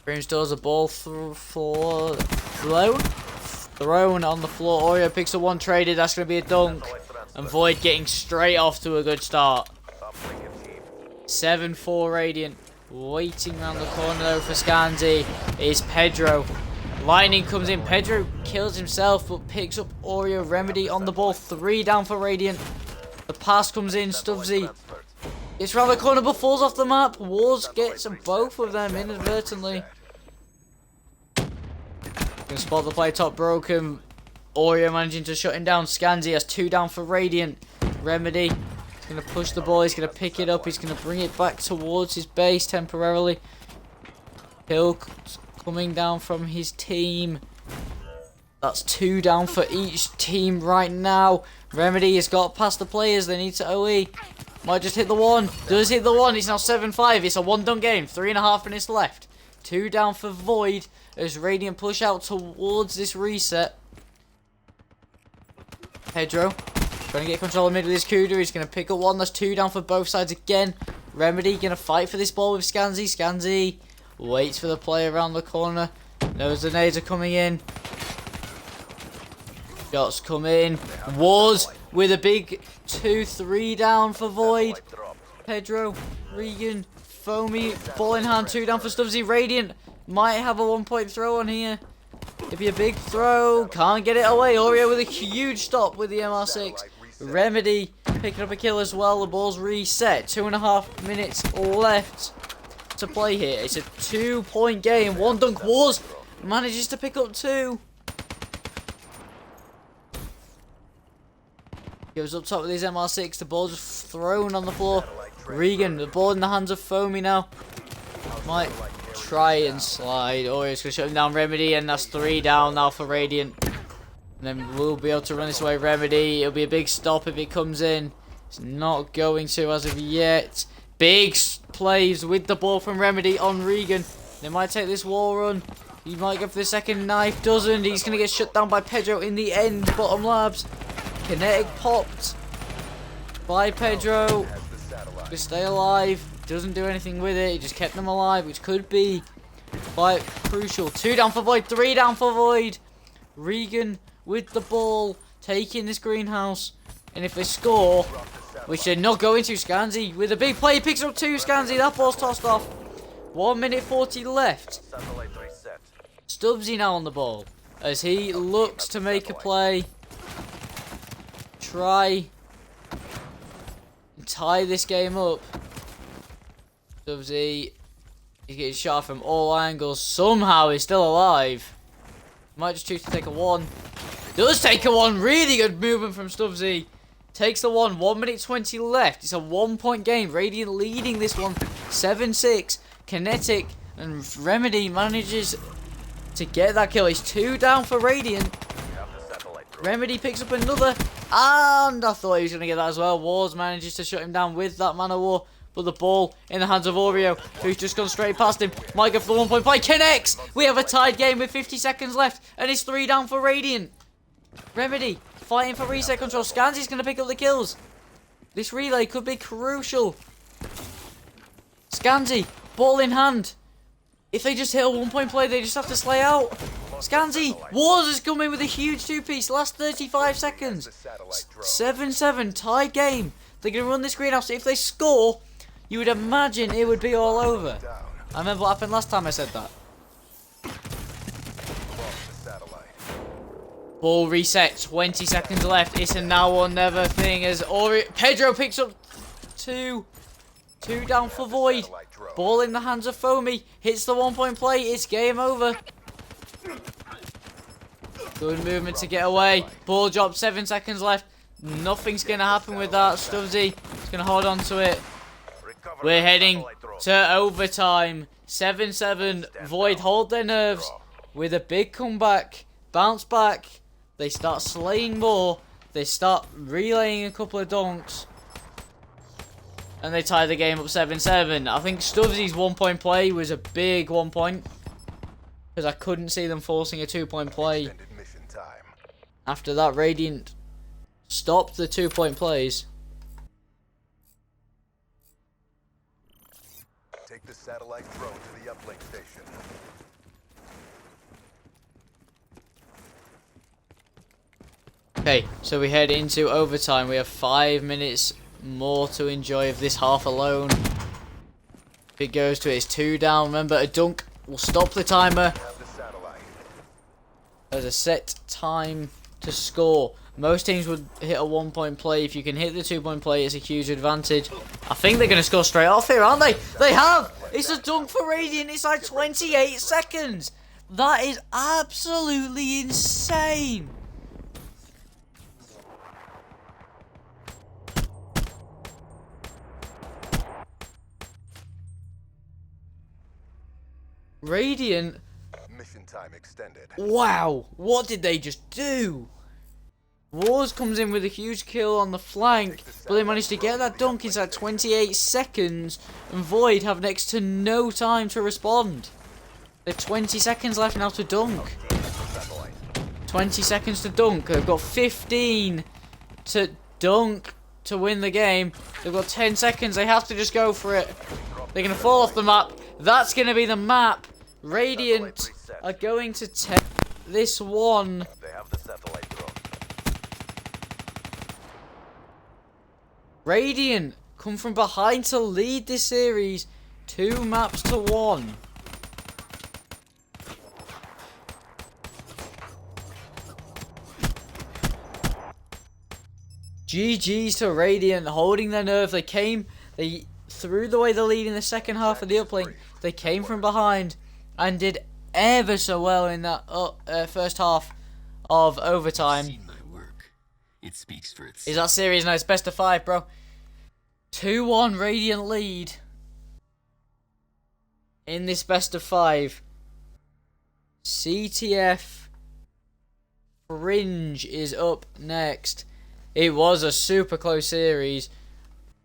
Dream stores the ball thrown on the floor. Oreo picks up 1 traded. That's going to be a dunk. And VoiD getting straight off to a good start. 7-4 Radiant. Waiting around the corner though for Scanzi is Pedro. Lightning comes in. Pedro kills himself but picks up Oreo. Remedy on the ball. 3 down for Radiant. The pass comes in. Stubbsy. It's round the corner but falls off the map. Wars gets both of them inadvertently. Gonna spot the play top broken. Oreo managing to shut him down. Scanzi has 2 down for Radiant. Remedy is gonna push the ball. He's gonna pick it up. He's gonna bring it back towards his base temporarily. Hill coming down from his team. That's 2 down for each team right now. Remedy has got past the players. They need to OE. Might just hit the 1. Does hit the 1. It's now 7-5. It's a 1-done game. 3.5 minutes left. 2 down for VoiD as Radiant push out towards this reset. Pedro trying to get control of mid with his Kuda. He's going to pick up 1. That's 2 down for both sides again. Remedy going to fight for this ball with Scanzi. Scanzi waits for the play around the corner. Knows the nades are coming in. Shots come in. Wars with a big 2-3 down for VoiD. Pedro, Regan, Foamy, ball in hand, 2 down for Stubbsy. Radiant might have a 1-point throw on here. It'd be a big throw. Can't get it away. Oreo with a huge stop with the MR6. Remedy picking up a kill as well. The ball's reset. 2.5 minutes left to play here. It's a 2-point game. 1 dunk. Wars manages to pick up 2. Goes up top with his MR6. The ball just thrown on the floor. Regan, the ball in the hands of Foamy now. Might try and slide. Oh, he's going to shut him down. Remedy, and that's 3 down now for Radiant. And then we'll be able to run this away. Remedy, it'll be a big stop if it comes in. It's not going to as of yet. Big plays with the ball from Remedy on Regan. They might take this wall run. He might go for the second knife. Doesn't. He's going to get shut down by Pedro in the end. Bottom labs. Kinetic popped by Pedro. To stay alive. Doesn't do anything with it. He just kept them alive, which could be quite crucial. 2 down for VoiD. 3 down for VoiD. Regan with the ball. Taking this greenhouse. And if they score, which they're not going to, Scanzi with a big play. He picks up 2. Scanzi. That ball's tossed off. 1 minute 40 left. Stubbsy now on the ball. As he looks to make a play. Try and tie this game up. Stubbsy, he's getting shot from all angles. Somehow he's still alive. Might just choose to take a 1. Does take a 1. Really good movement from Stubbsy. Takes the 1. 1 minute 20 left. It's a 1-point game. Radiant leading this one. 7-6. Kinetic and Remedy manages to get that kill. He's 2 down for Radiant. Remedy picks up another, and I thought he was going to get that as well. Wars manages to shut him down with that Man of War, but the ball in the hands of Oreo, who's just gone straight past him. Might go for the 1 point play, connects! We have a tied game with 50 seconds left, and it's 3 down for Radiant. Remedy fighting for reset control. Scansy's going to pick up the kills. This relay could be crucial. Scansy, ball in hand. If they just hit a 1 point play, they just have to slay out. Scansy, Wars is coming with a huge 2-piece. Last 35 seconds. 7-7, tied game. They're going to run this greenhouse. If they score, you would imagine it would be all over. I remember what happened last time I said that. Ball reset, 20 seconds left. It's a now or never thing as Pedro picks up 2. 2 down for VoiD. Ball in the hands of Foamy. Hits the 1 point play. It's game over. Good movement to get away. Ball drop, 7 seconds left. Nothing's going to happen with that. Stubbsy is going to hold on to it. We're heading to overtime. 7-7. VoiD hold their nerves with a big comeback. Bounce back. They start slaying more. They start relaying a couple of donks. And they tie the game up 7-7. I think Stubbsy's 1 point play was a big 1 point. Because I couldn't see them forcing a 2 point play. After that, Radiant stopped the 2 point plays. Take the satellite drone to the uplink station. Okay, so we head into overtime. We have 5 minutes more to enjoy of this half alone. If it goes to it, it's 2 down. Remember, a dunk will stop the timer. There's a set time to score. Most teams would hit a 1 point play. If you can hit the 2 point play, it's a huge advantage. I think they're going to score straight off here, aren't they? They have! It's a dunk for Radiant. It's like 28 seconds. That is absolutely insane. Radiant. Mission time extended. Wow, what did they just do? Wars comes in with a huge kill on the flank, but they managed to get that dunk inside 28 seconds, and VoiD have next to no time to respond. They've 20 seconds left now to dunk. 20 seconds to dunk. They've got 15 to dunk to win the game. They've got 10 seconds. They have to just go for it. They're going to fall off the map. That's going to be the map. Radiant are going to take this one. They have the satellite drone. Radiant come from behind to lead this series 2 maps to 1. GG's to Radiant, holding their nerve. They threw away the lead in the second half of the uplink. They came from behind and did ever so well in that first half of overtime. It speaks for itself. Is that series now? It's best of 5, bro. 2-1 Radiant lead in this best of 5. CTF Fringe is up next. It was a super close series.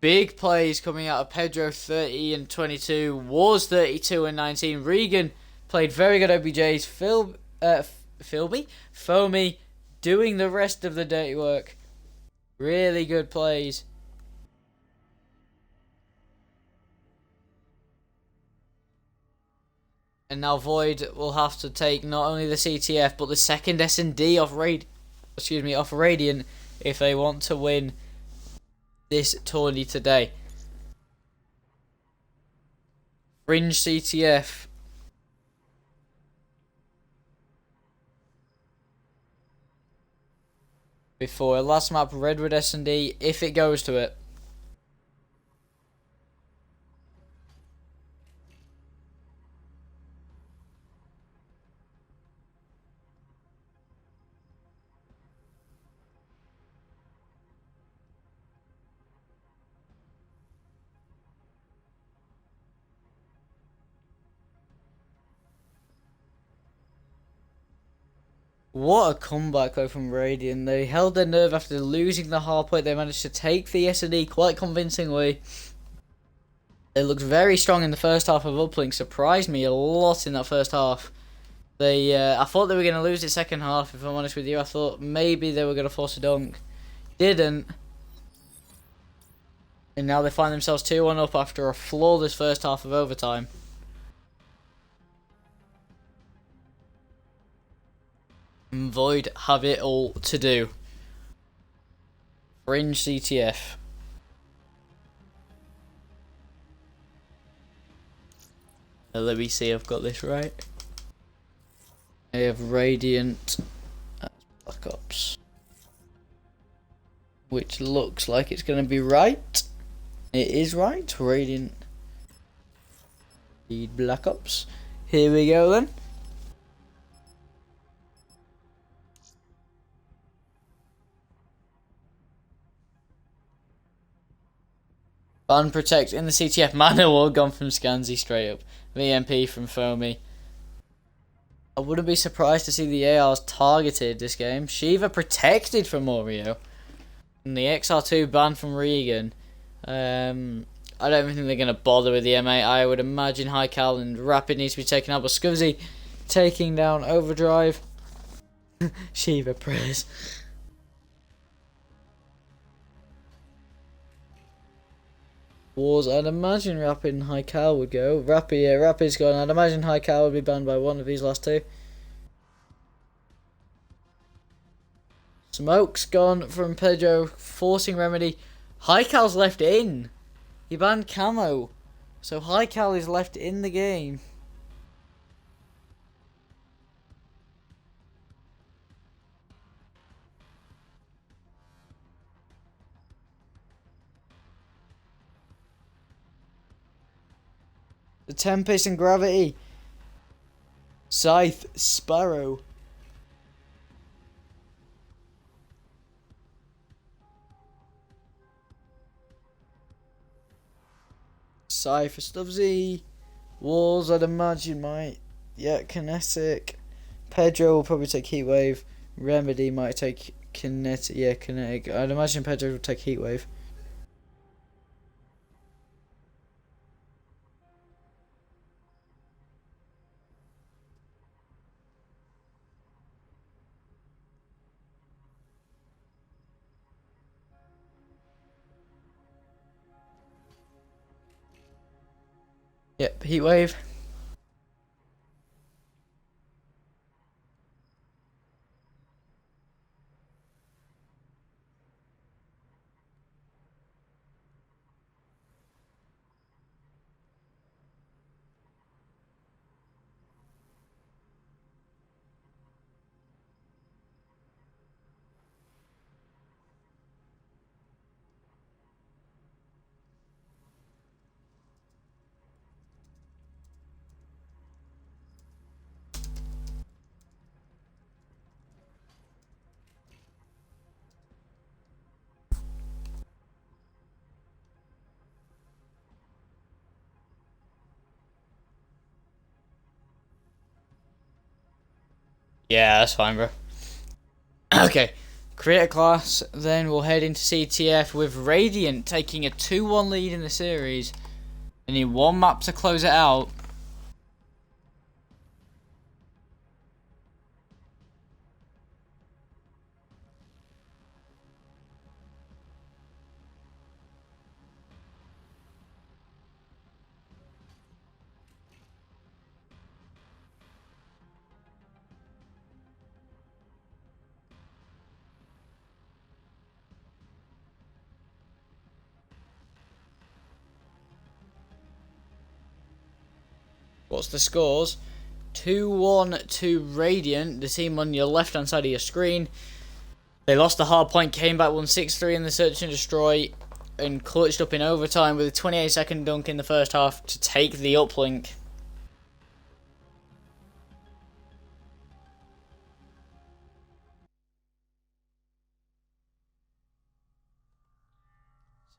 Big plays coming out of Pedro, 30 and 22. Wars, 32 and 19. Regan played very good OBJs. Foamy doing the rest of the dirty work. Really good plays. And now VoiD will have to take not only the CTF but the second S&D off Radiant if they want to win this tourney today. Fringe CTF. Before last map, Redwood S&D, if it goes to it. What a comeback though from Radiant. They held their nerve after losing the hard point. They managed to take the S&D quite convincingly. They looked very strong in the first half of Uplink. Surprised me a lot in that first half. I thought they were going to lose it second half, if I'm honest with you. I thought maybe they were going to force a dunk. Didn't. And now they find themselves 2-1 up after a flawless first half of overtime. And VoiD have it all to do. Fringe CTF. Let me see, I've got this right. I have Radiant as Black Ops, which looks like it's going to be right. It is right. Radiant lead Black Ops. Here we go then. Ban Protect in the CTF. Mana War gone from Scansy straight up. VMP from Foamy. I wouldn't be surprised to see the ARs targeted this game. Shiva protected from Oreo. And the XR2 banned from Regan. I don't think they're going to bother with the M8. I would imagine High Cal and Rapid needs to be taken out. But Scuzzy taking down Overdrive. Shiva prayers. Wars, I'd imagine Rapid and High Cal would go. Rapid's gone. I'd imagine High Cal would be banned by one of these last two. Smoke's gone from Pedro, forcing Remedy. High Cal's left in. He banned Camo. So High Cal is left in the game. The Tempest and Gravity. Scythe, Sparrow. Scythe for Stubbsy. Walls, I'd imagine, might. Yeah, Kinetic. Pedro will probably take Heatwave. Remedy might take Kinetic. Yeah, Kinetic. I'd imagine Pedro will take Heatwave. Yep, Heatwave. Yeah, that's fine, bro. Okay, create a class, then we'll head into CTF with Radiant taking a 2-1 lead in the series. They need one map to close it out. What's the scores? 2-1 to Radiant, the team on your left hand side of your screen. They lost the hard point, came back, won 6-3 in the Search and Destroy, and clutched up in overtime with a 28-second dunk in the first half to take the uplink.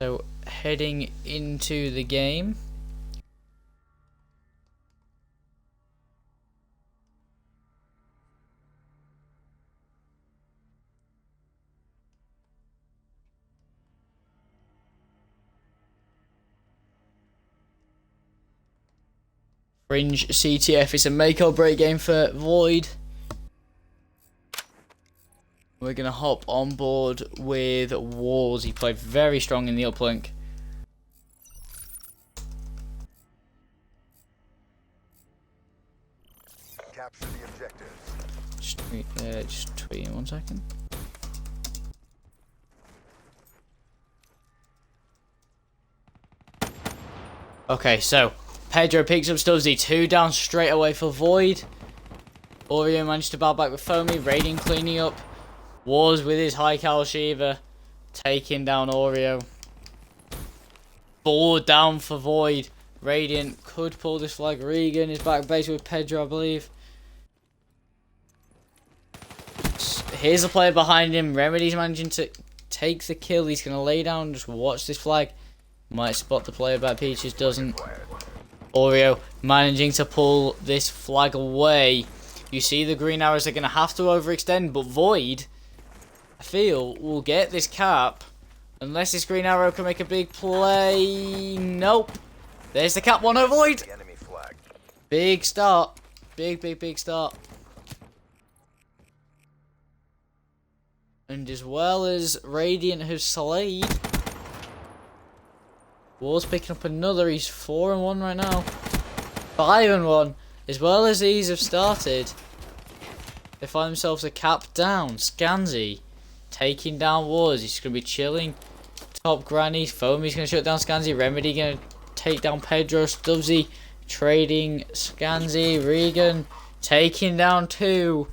So, heading into the game. Fringe CTF. It's a make or break game for VoiD. We're going to hop on board with Wars. He played very strong in the uplink. Capture the objectives. Just tweet in 1 second. Okay, so Pedro picks up Stubbsy. 2 down straight away for VoiD. Oreo managed to battle back with Foamy. Radiant cleaning up. Wars with his high cal Shiva. Taking down Oreo. 4 down for VoiD. Radiant could pull this flag. Regan is back base with Pedro, I believe. Here's a player behind him. Remedy's managing to take the kill. He's going to lay down. Just watch this flag. Might spot the player by Peaches. Doesn't. Oreo managing to pull this flag away. You see the green arrows are going to have to overextend. But VoiD, I feel, will get this cap. Unless this green arrow can make a big play. Nope. There's the cap. 1-0 VoiD. Big start. Big start. And as well as Radiant have slayed, Wars picking up another. He's 4-1 right now. 5-1. As well as these have started, they find themselves a cap down. Scansy taking down Wars. He's going to be chilling top granny. Foamy's going to shut down Scansy. Remedy going to take down Pedro. Stubbsy trading Scansy. Regan taking down 2.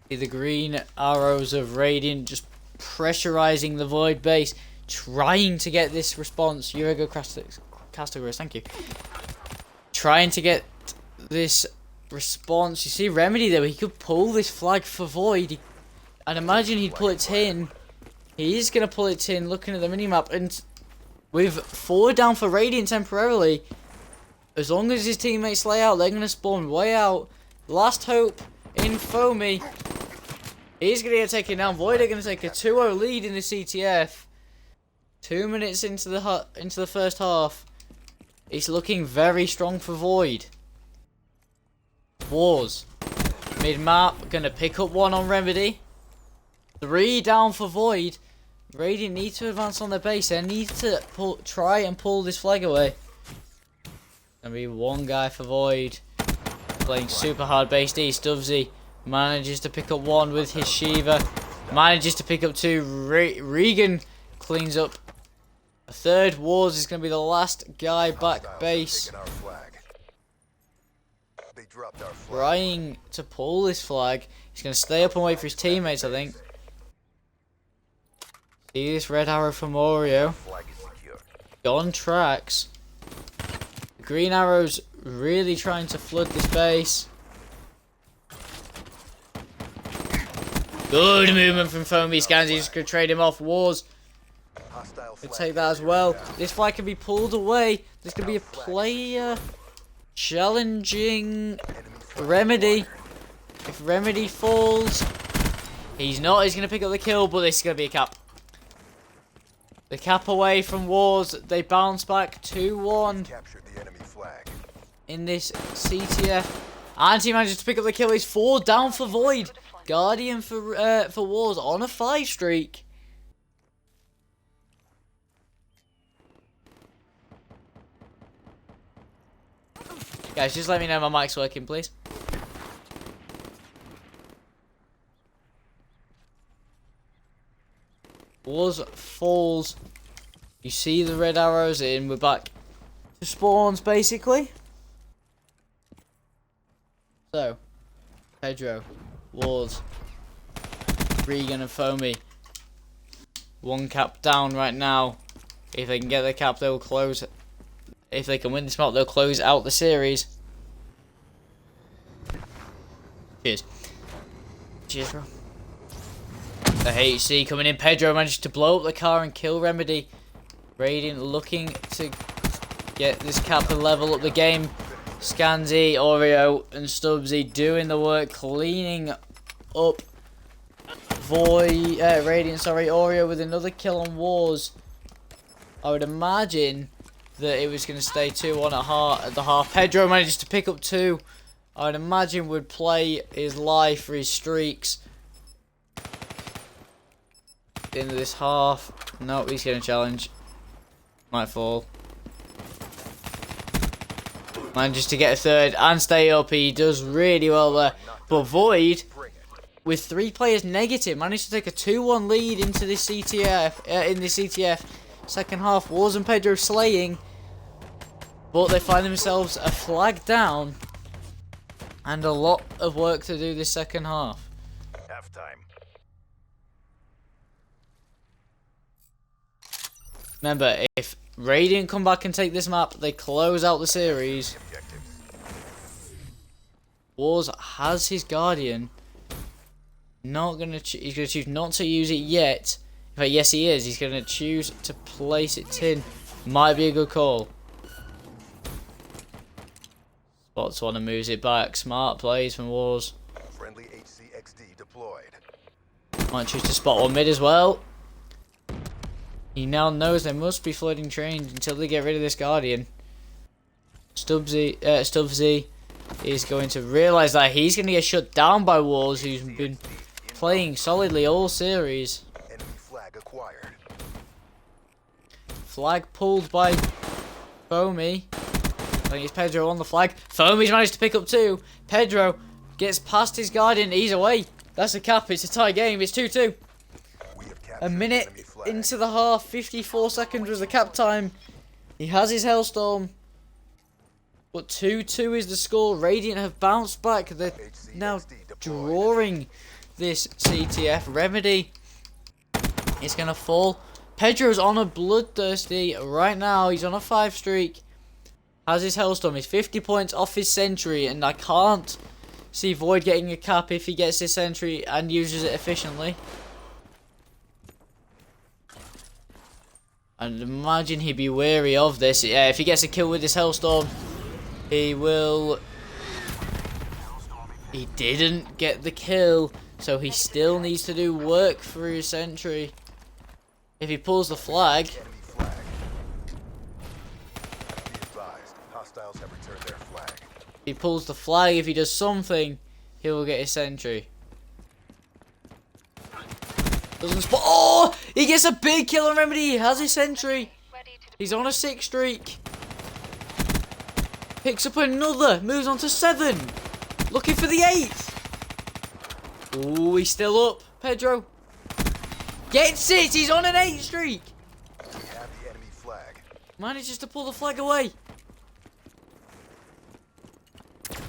The green arrows of Radiant just pressurizing the VoiD base, trying to get this response. Urigo Castagrus, thank you. Trying to get this response. You see Remedy there, he could pull this flag for VoiD. I'd imagine he'd pull it in. He is going to pull it in, looking at the minimap. And with 4 down for Radiant temporarily, as long as his teammates lay out, they're going to spawn way out. Last hope in Foamy. He's going to get taken down. VoiD are going to take a 2-0 lead in the CTF. 2 minutes into the first half. It's looking very strong for VoiD. Wars. Mid-map. Going to pick up 1 on Remedy. 3 down for VoiD. Radiant need to advance on their base. They need to try and pull this flag away. Going to be 1 guy for VoiD. Playing super hard base D. Stubbsy manages to pick up 1 with his Shiva. Manages to pick up 2. Regan cleans up a 3rd. Wars is going to be the last guy back base. Trying to pull this flag. He's going to stay up and wait for his teammates, I think. See this red arrow from Oreo. On tracks. The green arrows really trying to flood this base. Good movement from Foamy. Scansy just going to trade him off. Wars will take that as well. This flag can be pulled away. There's going to be a player challenging Remedy. If Remedy falls, he's not. He's going to pick up the kill, but this is going to be a cap. The cap away from Wars. They bounce back 2-1 in this CTF. And he manages to pick up the kill. He's 4 down for VoiD. Guardian for Wars on a 5 streak. Guys, just let me know my mic's working, please. Wars falls. You see the red arrows in. We're back to spawns, basically. So, Pedro, Wars, Regan and Foamy. 1 cap down right now. If they can get the cap, they'll close. If they can win this map, they'll close out the series. Cheers. Cheers, bro. The HC coming in. Pedro managed to blow up the car and kill Remedy. Radiant looking to get this cap and level up the game. Scansy, Oreo, and Stubbsy doing the work, cleaning up Radiant, sorry, Oreo with another kill on Wars. I would imagine that it was going to stay 2-1 at the half. Pedro manages to pick up 2. I'd imagine would play his life for his streaks. At the end of this half. No, he's going to challenge. Might fall. Manages to get a 3rd and stay up. He does really well there. But VoiD, with 3 players negative, managed to take a 2-1 lead into this CTF. Second half, Wars and Pedro slaying. But they find themselves a flag down. And a lot of work to do this second half. Halftime. Remember, if Radiant come back and take this map, they close out the series. Wars has his Guardian. He's going to choose not to use it yet. In fact, yes he is. He's going to choose to place it tin. Might be a good call. Botswana moves it back. Smart plays from Wars. Friendly HCXD deployed. Might choose to spot one mid as well. He now knows there must be floating trains until they get rid of this Guardian. Stubbsy is going to realise that he's going to get shut down by Wars, who's been playing solidly all series. Enemy flag acquired. Flag pulled by Foamy. I think it's Pedro on the flag. Foamy's managed to pick up 2. Pedro gets past his Guardian. He's away. That's a cap. It's a tie game. It's 2-2. A minute into the half. 54 seconds was the cap time. He has his Hellstorm. But 2-2 is the score. Radiant have bounced back. They're now drawing this CTF. Remedy is going to fall. Pedro's on a bloodthirsty right now. He's on a 5 streak. Has his Hellstorm. He's 50 points off his sentry. And I can't see VoiD getting a cap if he gets his sentry and uses it efficiently. I'd imagine he'd be wary of this. Yeah, if he gets a kill with this Hellstorm, he will... He didn't get the kill, so he still needs to do work for his sentry. If he pulls the flag... Enemy flag. Be advised, hostiles have returned their flag. If he pulls the flag, if he does something, he will get his sentry. Doesn't spot. Oh! He gets a big kill on Remedy. He has his sentry. He's on a 6 streak. Picks up another. Moves on to 7. Looking for the 8th. Ooh, he's still up. Pedro. Gets it. He's on an 8 streak. We have the enemy flag. Manages to pull the flag away.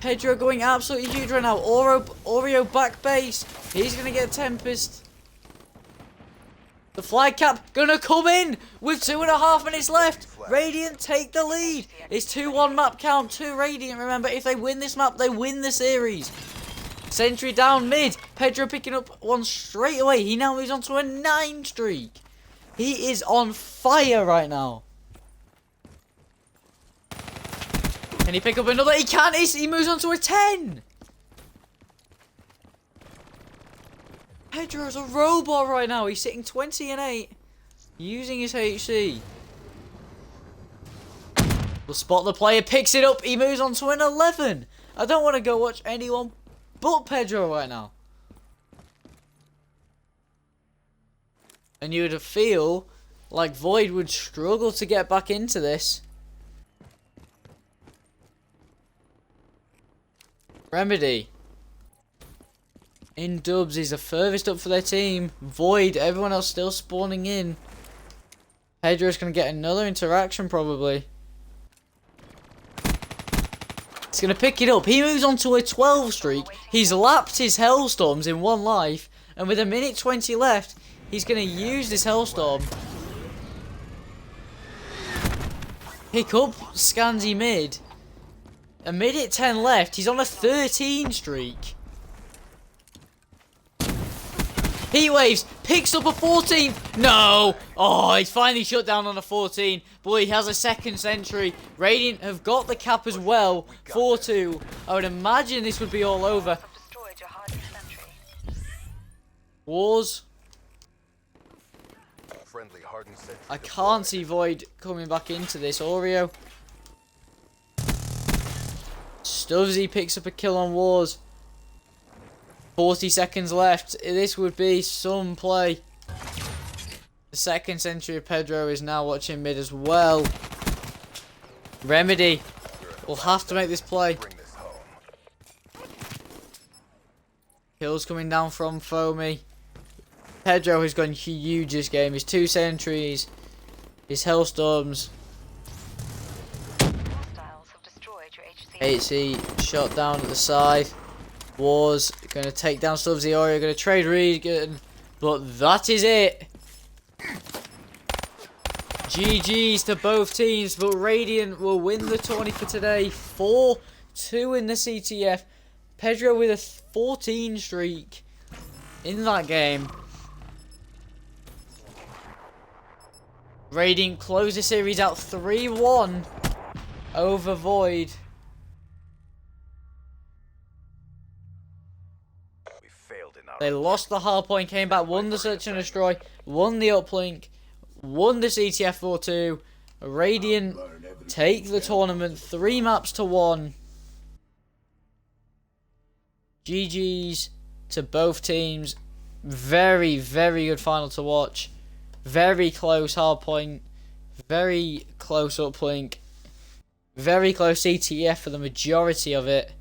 Pedro going absolutely huge right now. Oreo back base. He's going to get a Tempest. The flag cap gonna come in with 2.5 minutes left. Radiant take the lead. It's 2-1 map count to Radiant. Remember, if they win this map, they win the series. Sentry down mid. Pedro picking up one straight away. He now moves on to a 9 streak. He is on fire right now. Can he pick up another? He can't. He moves on to a 10. Pedro's a robot right now. He's sitting 20 and 8. Using his HC. Will spot the player. Picks it up. He moves on to an 11. I don't want to go watch anyone but Pedro right now. And you would feel like VoiD would struggle to get back into this. Remedy. In dubs, he's the furthest up for their team. VoiD, everyone else still spawning in. Pedro's going to get another interaction probably. He's going to pick it up. He moves on to a 12 streak. He's lapped his Hellstorms in 1 life. And with a minute 20 left, he's going to use this Hellstorm. Pick up Scansy mid. A minute 10 left. He's on a 13 streak. Heat Waves picks up a 14th. No. Oh, he's finally shut down on a 14. Boy, he has a 2nd sentry. Radiant have got the cap as well. 4-2. I would imagine this would be all over. Wars. friendly hardened sentry I deployed. can't see VoiD coming back into this. Oreo. Stubbsy picks up a kill on Wars. 40 seconds left. This would be some play. The second sentry of Pedro is now watching mid as well. Remedy will have to make this play. Bring this home. Kills coming down from Foamy. Pedro has gone huge this game. His 2 sentries, his Hellstorms. Hostiles have destroyed your HC. HC shot down at the side. Wars going to take down Stubbsy. Oreo going to trade Regan. But that is it. GG's to both teams. But Radiant will win the tourney for today. 4-2 in the CTF. Pedro with a 14 streak in that game. Radiant close the series out 3-1 over VoiD. We failed in our They lost the hard point, came back, won the search and destroy, won the uplink, won the CTF 4-2. Radiant take the tournament 3 maps to 1. GG's to both teams. Very, very good final to watch. Very close hard point. Very close uplink. Very close CTF for the majority of it.